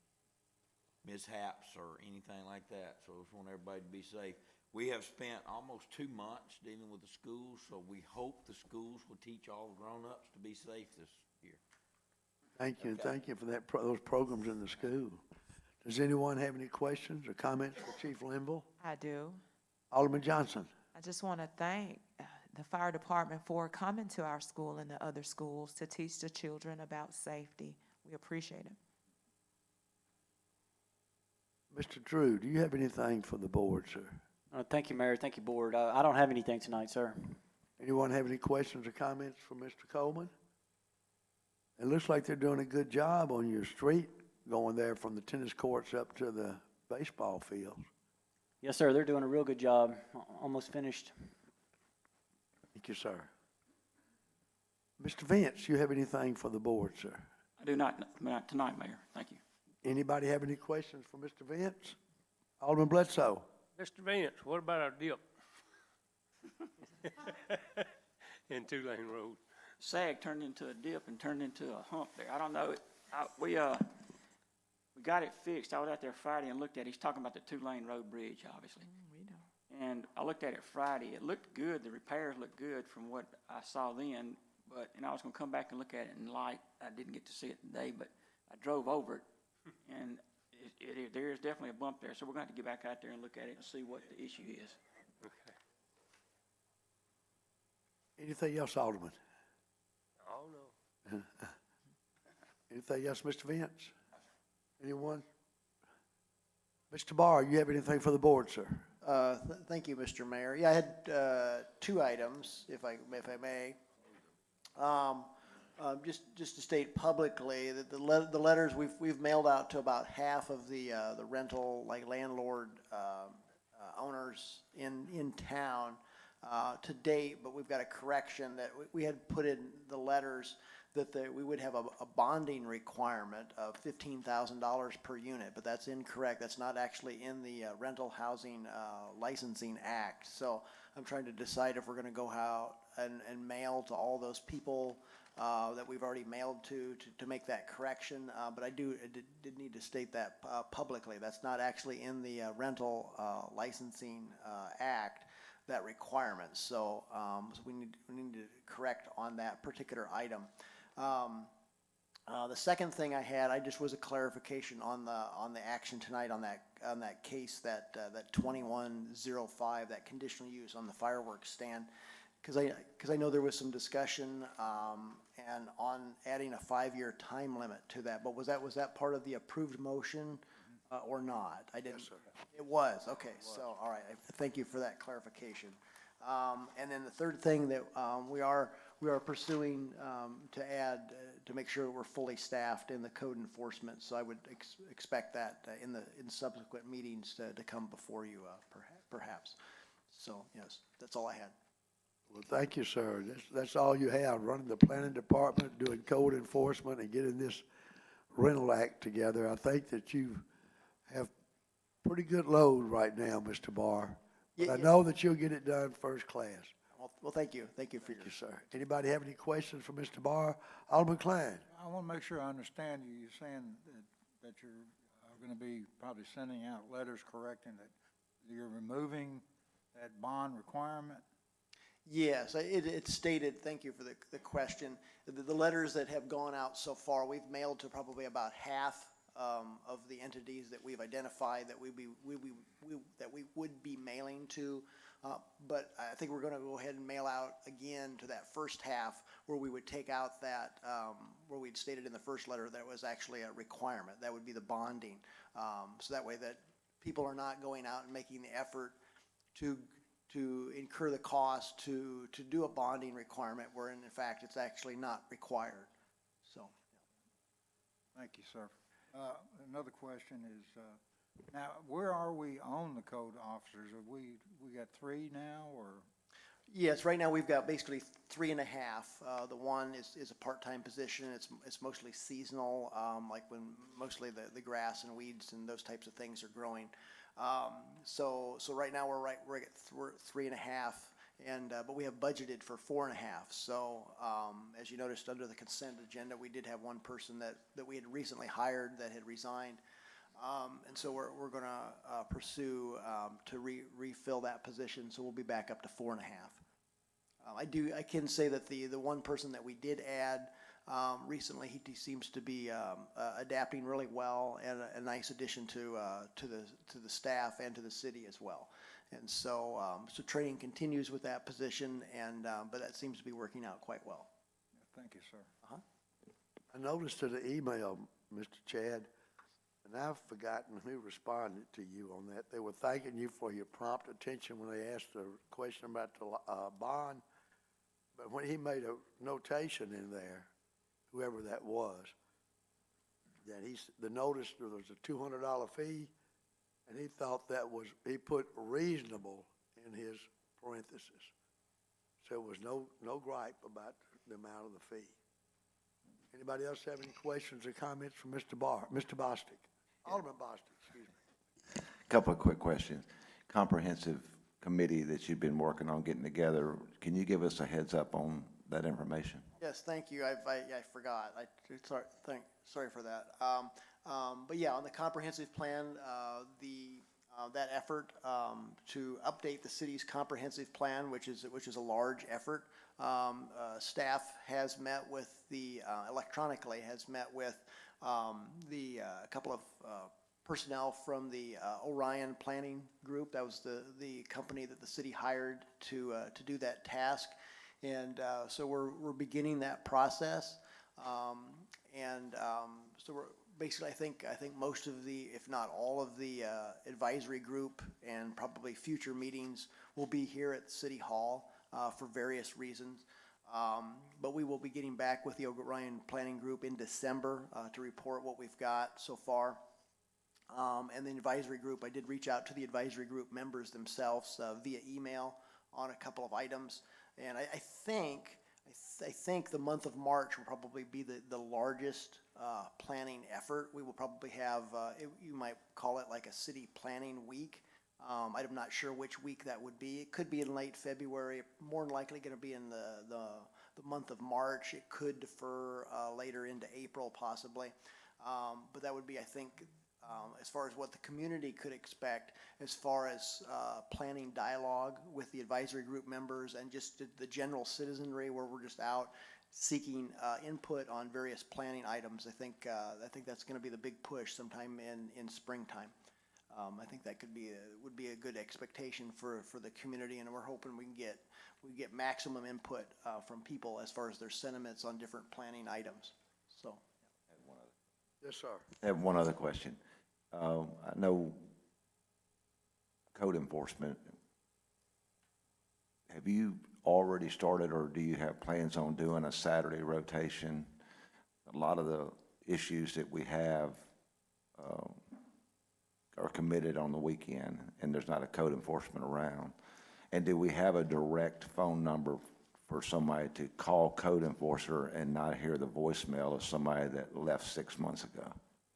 mishaps or anything like that, so we just want everybody to be safe. We have spent almost 2 months dealing with the schools, so we hope the schools will teach all the grown-ups to be safe this year. Thank you, and thank you for that, those programs in the school. Does anyone have any questions or comments for Chief Linville? I do. Alderman Johnson? I just want to thank the fire department for coming to our school and the other schools to teach the children about safety. We appreciate it. Mr. Drew, do you have anything for the board, sir? Thank you, Mayor. Thank you, Board. I don't have anything tonight, sir. Anyone have any questions or comments for Mr. Coleman? It looks like they're doing a good job on your street, going there from the tennis courts up to the baseball fields. Yes, sir. They're doing a real good job. Almost finished. Thank you, sir. Mr. Vince, you have anything for the board, sir? I do not tonight, Mayor. Thank you. Anybody have any questions for Mr. Vince? Alderman Bledsoe? Mr. Vance, what about our dip? In two-lane road. SAG turned into a dip and turned into a hump there. I don't know. We got it fixed. I was out there Friday and looked at it. He's talking about the two-lane road bridge, obviously. And I looked at it Friday. It looked good. The repairs looked good from what I saw then. But, I was going to come back and look at it in light. I didn't get to see it today, but I drove over it. And there is definitely a bump there. So we're going to have to get back out there and look at it and see what the issue is. Okay. Anything else, Alderman? Oh, no. Anything else, Mr. Vince? Anyone? Mr. Barr, you have anything for the board, sir? Thank you, Mr. Mayor. Yeah, I had two items, if I may. Just to state publicly that the letters we've mailed out to about half of the rental, like landlord owners in town to date, but we've got a correction that we had put in the letters that we would have a bonding requirement of $15,000 per unit, but that's incorrect. That's not actually in the Rental Housing Licensing Act. So I'm trying to decide if we're going to go out and mail to all those people that we've already mailed to make that correction. But I did need to state that publicly. That's not actually in the Rental Licensing Act, that requirement. So, so we need to correct on that particular item. The second thing I had, I just was a clarification on the action tonight on that case that 2105, that conditional use on the fireworks stand, because I know there was some discussion and on adding a 5-year time limit to that. But was that part of the approved motion or not? I didn't. Yes, sir. It was, okay, so, all right, thank you for that clarification. And then the third thing that we are pursuing to add, to make sure we're fully staffed in the code enforcement, so I would expect that in subsequent meetings to come before you, perhaps. So, yes, that's all I had. Well, thank you, sir. That's all you have, running the planning department, doing code enforcement, and getting this rental act together. I think that you have pretty good load right now, Mr. Barr. But I know that you'll get it done first class. Well, thank you. Thank you for your. Thank you, sir. Anybody have any questions for Mr. Barr? Alderman Klein? I want to make sure I understand you. You're saying that you're going to be probably sending out letters correcting that you're removing that bond requirement? Yes, it's stated, thank you for the question. The letters that have gone out so far, we've mailed to probably about half of the entities that we've identified that we would be mailing to. But I think we're going to go ahead and mail out again to that first half where we would take out that, where we'd stated in the first letter that was actually a requirement. That would be the bonding. So that way that people are not going out and making the effort to incur the cost to do a bonding requirement where in fact it's actually not required. So. Thank you, sir. Another question is, now, where are we on the code officers? Have we got 3 now, or? Yes, right now we've got basically 3.5. The one is a part-time position. It's mostly seasonal, like when mostly the grass and weeds and those types of things are growing. So right now we're at 3.5, and but we have budgeted for 4.5. So as you noticed under the consent agenda, we did have one person that we had recently hired that had resigned. And so we're going to pursue to refill that position. So we'll be back up to 4.5. I can say that the one person that we did add recently, he seems to be adapting really well, and a nice addition to the staff and to the city as well. And so so training continues with that position, and but that seems to be working out quite well. Thank you, sir. I noticed to the email, Mr. Chad, and I've forgotten who responded to you on that. They were thanking you for your prompt attention when they asked a question about the bond. But when he made a notation in there, whoever that was, that the notice there was a $200 fee, and he thought that was, he put reasonable in his parentheses. So there was no gripe about the amount of the fee. Anybody else have any questions or comments for Mr. Bostic? Alderman Bostic, excuse me. Couple of quick questions. Comprehensive committee that you've been working on getting together, can you give us a heads up on that information? Yes, thank you. I forgot. Sorry for that. But yeah, on the comprehensive plan, that effort to update the city's comprehensive plan, which is a large effort. Staff has met with electronically has met with a couple of personnel from the Orion Planning Group. That was the company that the city hired to do that task. And so we're beginning that process. So we're basically, I think most of if not all of the advisory group and probably future meetings will be here at City Hall for various reasons. But we will be getting back with the Orion Planning Group in December to report what we've got so far. And the advisory group, I did reach out to the advisory group members themselves via email on a couple of items. And I think the month of March will probably be the largest planning effort. We will probably have, you might call it like a city planning week. I'm not sure which week that would be. It could be in late February, more than likely going to be in the month of March. It could defer later into April possibly. But that would be, I think, as far as what the community could expect, as far as planning dialogue with the advisory group members and just the general citizenry, where we're just out seeking input on various planning items. I think that's going to be the big push sometime in springtime. I think that would be a good expectation for the community, and we're hoping we get maximum input from people as far as their sentiments on different planning items. So. Yes, sir. I have one other question. I know code enforcement, have you already started or do you have plans on doing a Saturday rotation? A lot of the issues that we have are committed on the weekend and there's not a code enforcement around. And do we have a direct phone number for somebody to call code enforcer and not hear the voicemail of somebody that left 6 months ago?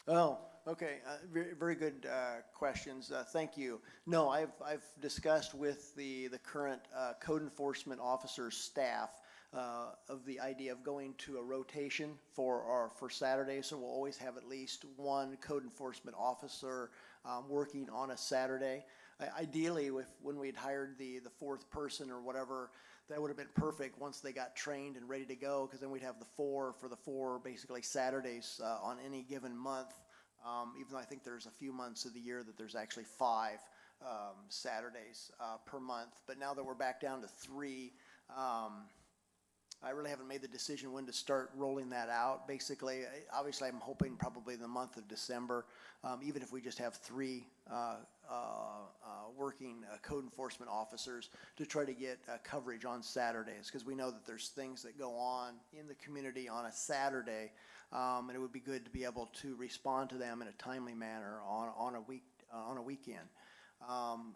Oh, okay. Very good questions. Thank you. No, I've discussed with the current code enforcement officer's staff of the idea of going to a rotation for Saturday. So we'll always have at least one code enforcement officer working on a Saturday. Ideally, when we'd hired the fourth person or whatever, that would have been perfect once they got trained and ready to go, because then we'd have the four basically Saturdays on any given month. Even though I think there's a few months of the year that there's actually 5 Saturdays per month. But now that we're back down to 3, I really haven't made the decision when to start rolling that out. Basically, obviously, I'm hoping probably the month of December, even if we just have 3 working code enforcement officers to try to get coverage on Saturdays, because we know that there's things that go on in the community on a Saturday, and it would be good to be able to respond to them in a timely manner on a weekend.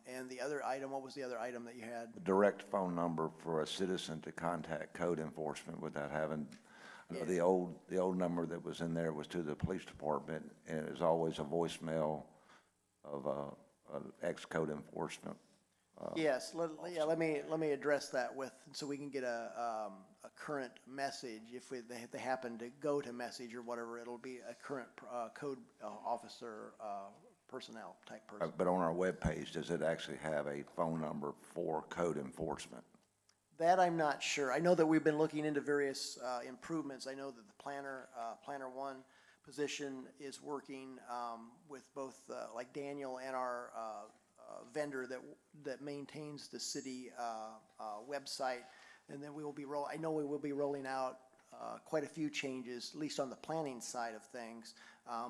And the other item, what was the other item that you had? A direct phone number for a citizen to contact code enforcement without having, I know the old number that was in there was to the police department, and it was always a voicemail of an ex-code enforcement. Yes, let me address that so we can get a current message. If they happen to go to message or whatever, it'll be a current code officer personnel type person. But on our webpage, does it actually have a phone number for code enforcement? That I'm not sure. I know that we've been looking into various improvements. I know that the planner 1 position is working with both like Daniel and our vendor that maintains the city website, and then we will be I know we will be rolling out quite a few changes, at least on the planning side of things,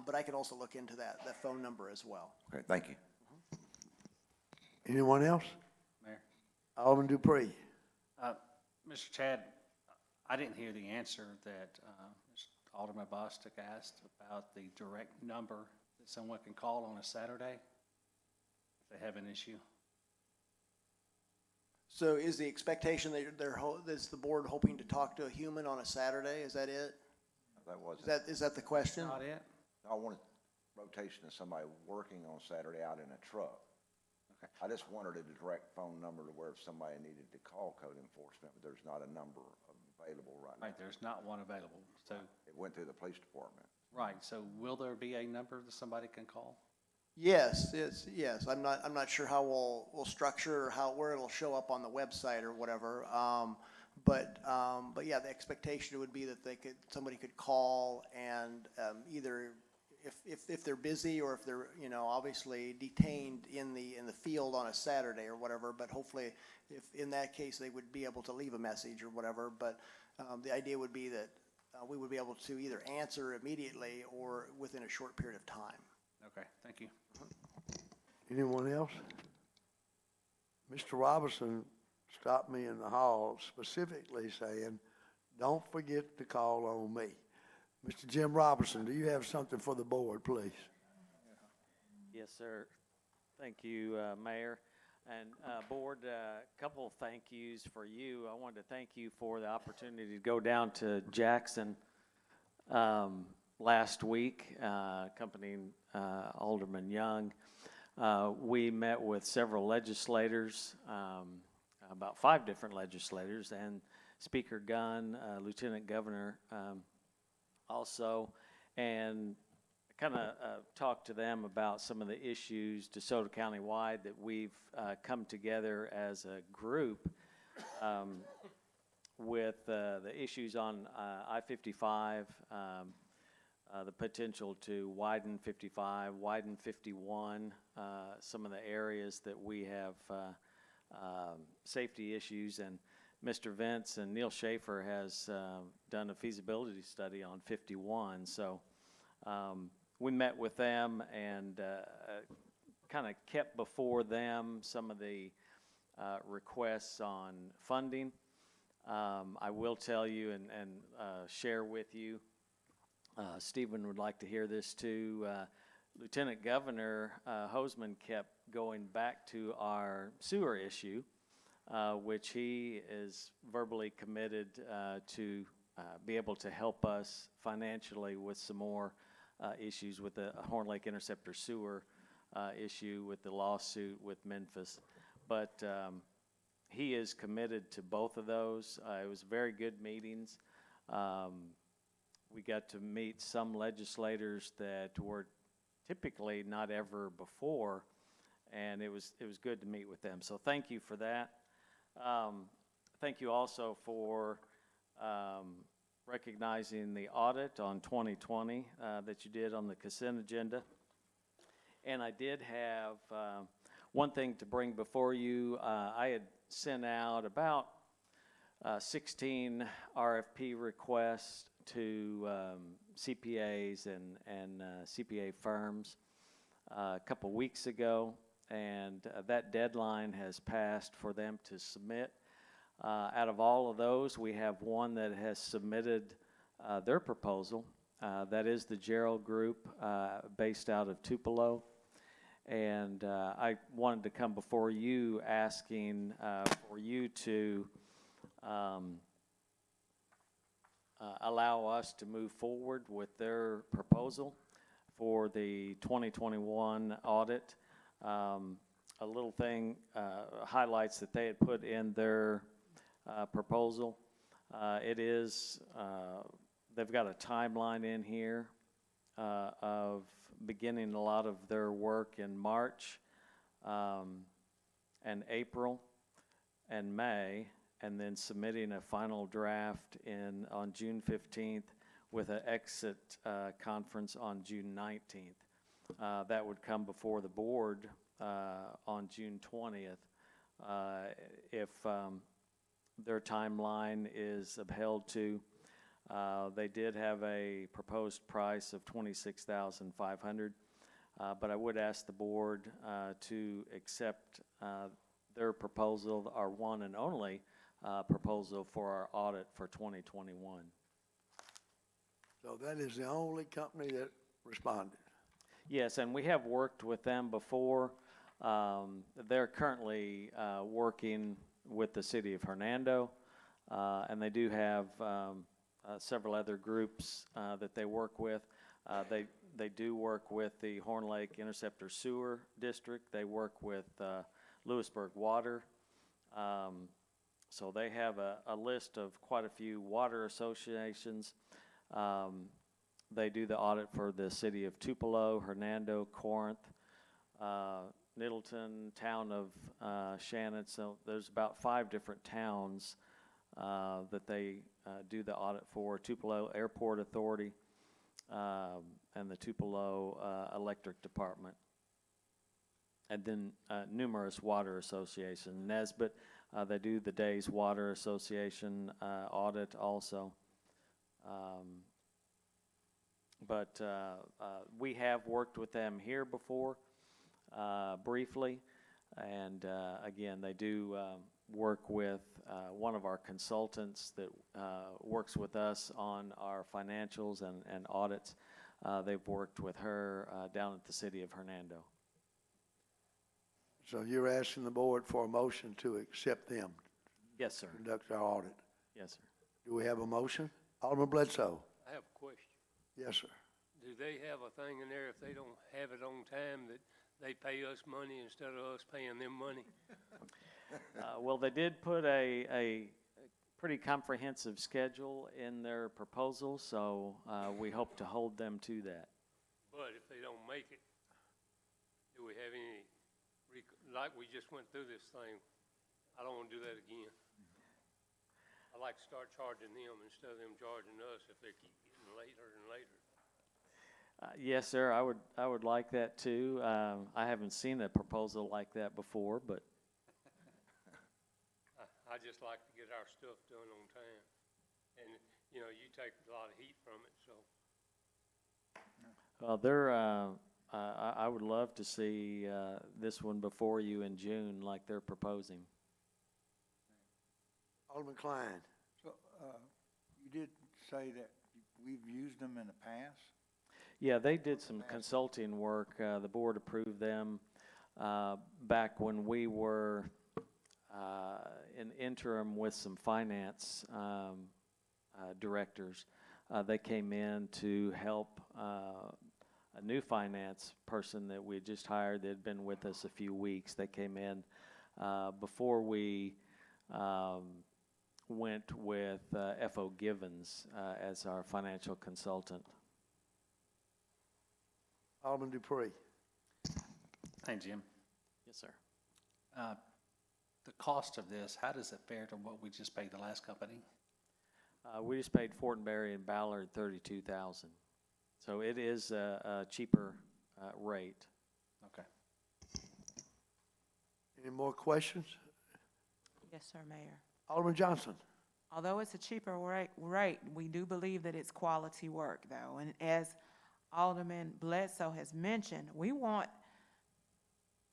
but I can also look into that phone number as well. Okay, thank you. Anyone else? Mayor. Alderman Dupree. Mr. Chad, I didn't hear the answer that Alderman Bostic asked about the direct number that someone can call on a Saturday if they have an issue. So is the expectation that is the board hoping to talk to a human on a Saturday? Is that it? That wasn't. Is that the question? Not it? I wanted rotation of somebody working on Saturday out in a truck. Okay. I just wanted a direct phone number to where if somebody needed to call code enforcement, but there's not a number available right now. Right, there's not one available, so, It went through the police department. right, so will there be a number that somebody can call? Yes, yes. I'm not sure how we'll structure or where it'll show up on the website or whatever. But yeah, the expectation would be that somebody could call and, either if they're busy or if they're, obviously detained in the field on a Saturday or whatever, but hopefully if in that case, they would be able to leave a message or whatever. But, the idea would be that, we would be able to either answer immediately or within a short period of time. Okay, thank you. Anyone else? Mr. Robinson stopped me in the hall specifically saying, don't forget to call on me. Mr. Jim Robinson, do you have something for the board, please? Yes, sir. Thank you, Mayor. And Board, a couple of thank yous for you. I wanted to thank you for the opportunity to go down to Jackson last week, accompanying Alderman Young. We met with several legislators, about 5 different legislators, and Speaker Gunn, Lieutenant Governor also, and kind of talked to them about some of the issues DeSoto County-wide that we've come together as a group with the issues on I-55, the potential to widen 55, widen 51, some of the areas that we have safety issues. And Mr. Vince and Neil Schaefer has done a feasibility study on 51. So we met with them and kind of kept before them some of the requests on funding. I will tell you and share with you, Stephen would like to hear this too. Lieutenant Governor Hosemann kept going back to our sewer issue, which he is verbally committed to be able to help us financially with some more issues with the Horn Lake Interceptor sewer issue with the lawsuit with Memphis. But he is committed to both of those. It was very good meetings. We got to meet some legislators that were typically not ever before, and it was good to meet with them. So thank you for that. Thank you also for recognizing the audit on 2020 that you did on the consent agenda. And I did have one thing to bring before you. I had sent out about 16 RFP requests to CPAs and CPA firms a couple weeks ago, and that deadline has passed for them to submit. Out of all of those, we have one that has submitted their proposal. That is the Gerald Group based out of Tupelo. And I wanted to come before you asking for you to allow us to move forward with their proposal for the 2021 audit. A little thing highlights that they had put in their proposal. It is, they've got a timeline in here of beginning a lot of their work in March and April and May, and then submitting a final draft on June 15th with an exit conference on June 19th. That would come before the board on June 20th. If their timeline is upheld to, they did have a proposed price of $26,500, but I would ask the board to accept their proposal, our one and only proposal for our audit for 2021. So that is the only company that responded. Yes, and we have worked with them before. They're currently working with the city of Hernando, and they do have several other groups that they work with. They do work with the Horn Lake Interceptor Sewer District. They work with Lewisburg Water. So they have a list of quite a few water associations. They do the audit for the city of Tupelo, Hernando, Corinth, Middleton, town of Shannon. So there's about 5 different towns that they do the audit for. Tupelo Airport Authority and the Tupelo Electric Department. And then numerous water associations. Nesbit, they do the Days Water Association audit also. But we have worked with them here before, briefly. And again, they do work with one of our consultants that works with us on our financials and audits. They've worked with her down at the city of Hernando. So you're asking the board for a motion to accept them? Yes, sir. Conduct our audit. Yes, sir. Do we have a motion? Alderman Bledsoe? I have a question. Yes, sir. Do they have a thing in there if they don't have it on time that they pay us money instead of us paying them money? Well, they did put a pretty comprehensive schedule in their proposal, so we hope to hold them to that. But if they don't make it, do we have any, like we just went through this thing, I don't want to do that again. I'd like to start charging them instead of them charging us if they keep getting later and later. Yes, sir, I would like that too. I haven't seen a proposal like that before, but I just like to get our stuff done on time. And, you know, you take a lot of heat from it, so. I would love to see this one before you in June like they're proposing. Alderman Klein? So, you did say that we've used them in the past? Yeah, they did some consulting work. The board approved them back when we were in interim with some finance directors. They came in to help a new finance person that we had just hired that had been with us a few weeks. They came in before we went with F.O. Givens as our financial consultant. Alderman Dupree? Hey, Jim. Yes, sir. The cost of this, how does it fare to what we just paid the last company? We just paid Fortenberry and Ballard $32,000. So it is a cheaper rate. Okay. Any more questions? Yes, sir, Mayor. Alderman Johnson? Although it's a cheaper rate, we do believe that it's quality work, though. And as Alderman Bledsoe has mentioned, we want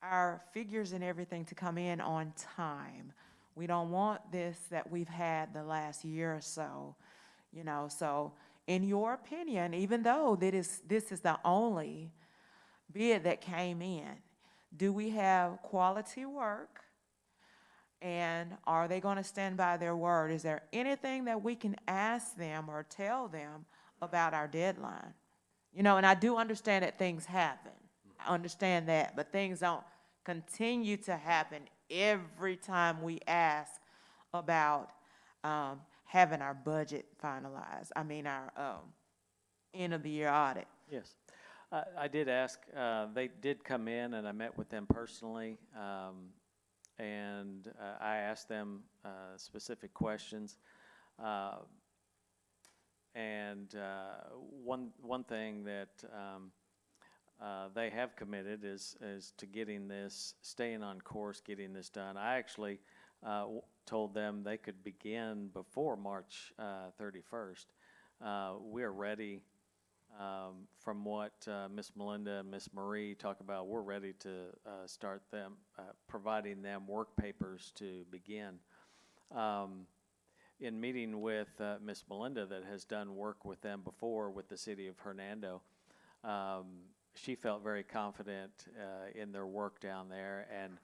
our figures and everything to come in on time. We don't want this that we've had the last year or so, you know. So in your opinion, even though this is the only bid that came in, do we have quality work? And are they going to stand by their word? Is there anything that we can ask them or tell them about our deadline? You know, and I do understand that things happen. I understand that, but things don't continue to happen every time we ask about having our budget finalized. I mean, our end of the year audit. Yes. I did ask, they did come in and I met with them personally. And I asked them specific questions. And one thing that they have committed is to getting this, staying on course, getting this done. I actually told them they could begin before March 31st. We're ready. From what Ms. Melinda and Ms. Marie talk about, we're ready to start them, providing them work papers to begin. In meeting with Ms. Melinda that has done work with them before with the city of Hernando, she felt very confident in their work down there, and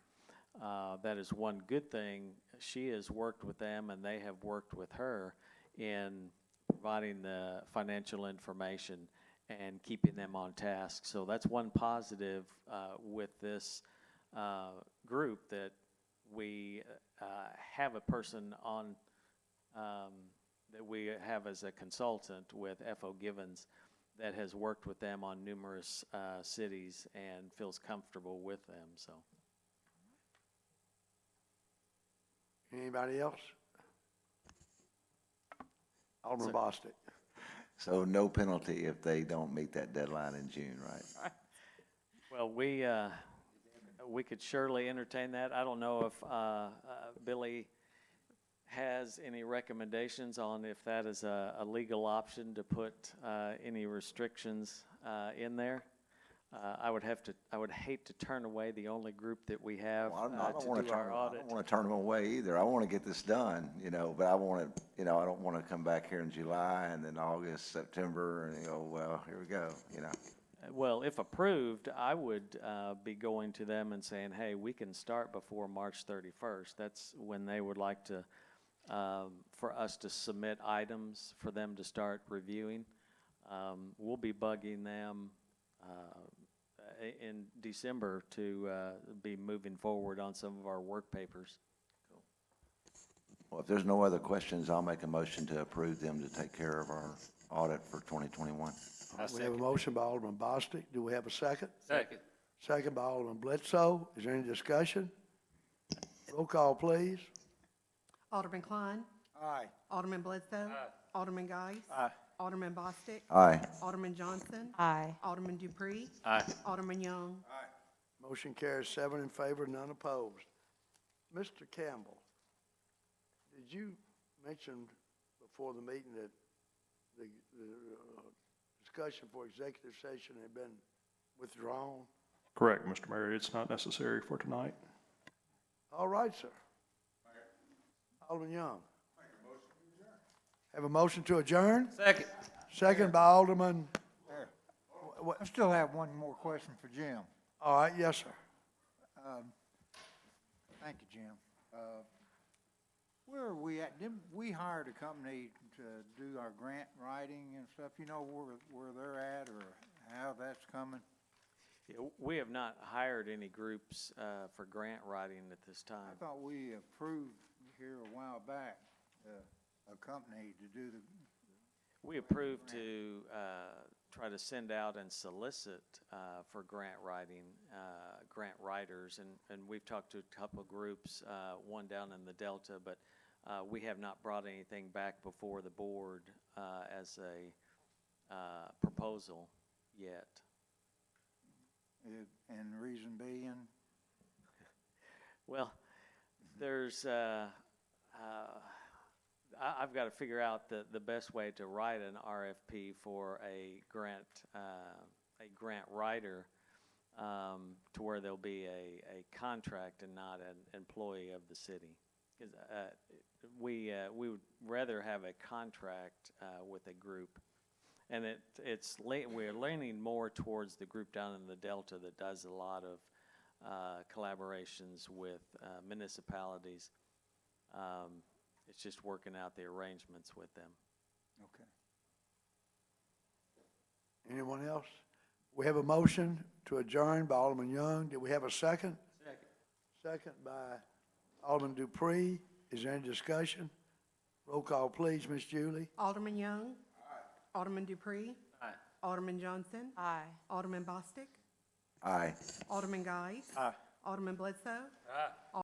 That is one good thing. She has worked with them and they have worked with her in providing the financial information and keeping them on task. So that's one positive with this group, that we have a person on that we have as a consultant with F.O. Givens that has worked with them on numerous cities and feels comfortable with them. So. Anybody else? Alderman Bostic. So no penalty if they don't meet that deadline in June, right? Well, we could surely entertain that. I don't know if Billy has any recommendations on if that is a legal option to put any restrictions in there. I would hate to turn away the only group that we have Well, I don't to wanna do turn, our I audit. don't wanna turn them away either. I wanna get this done, but I wanna, I don't wanna come back here in July and then August, September, and well, here we go. Well, if approved, I would be going to them and saying, hey, we can start before March 31st. That's when they would like to, for us to submit items for them to start reviewing. We'll be bugging them in December to be moving forward on some of our work papers. Well, if there's no other questions, I'll make a motion to approve them to take care of our audit for 2021. We have a motion by Alderman Bostic. Do we have a second? Second. Second by Alderman Bledsoe. Is there any discussion? Roll call, please. Alderman Klein. Aye. Alderman Bledsoe. Alderman Guy. Alderman Bostic. Aye. Alderman Johnson. Aye. Alderman Dupree. Aye. Alderman Young. Motion carries 7 in favor, none opposed. Mr. Campbell, did you mention before the meeting that the discussion for executive session had been withdrawn? Correct, Mr. Mayor. It's not necessary for tonight. All right, sir. Alderman Young. Have a motion to adjourn? Second. Second by Alderman. I still have one more question for Jim. All right, yes, sir. Thank you, Jim. Where are we at? Didn't we hired a company to do our grant writing and stuff? You know where they're at or how that's coming? Yeah, we have not hired any groups for grant writing at this I time. thought we approved here a while back a company to do the. We approved to try to send out and solicit for grant writing, grant writers, and we've talked to a couple of groups, one down in the Delta, but we have not brought anything back before the board as a proposal yet. And the reason being? Well, there's, I've got to figure out the best way to write an RFP for a grant writer, to where there'll be a contract and not an employee of the city. 'Cause, we would rather have a contract with a group. And we're leaning more towards the group down in the Delta that does a lot of collaborations with municipalities. It's just working out the arrangements with them. Okay. Anyone else? We have a motion to adjourn by Alderman Young. Do we have a second? Second. Second by Alderman Dupree. Is there any discussion? Roll call, please, Miss Julie. Alderman Young. Alderman Dupree. Alderman Johnson. Aye. Alderman Bostic. Aye. Alderman Guy. Alderman Bledsoe.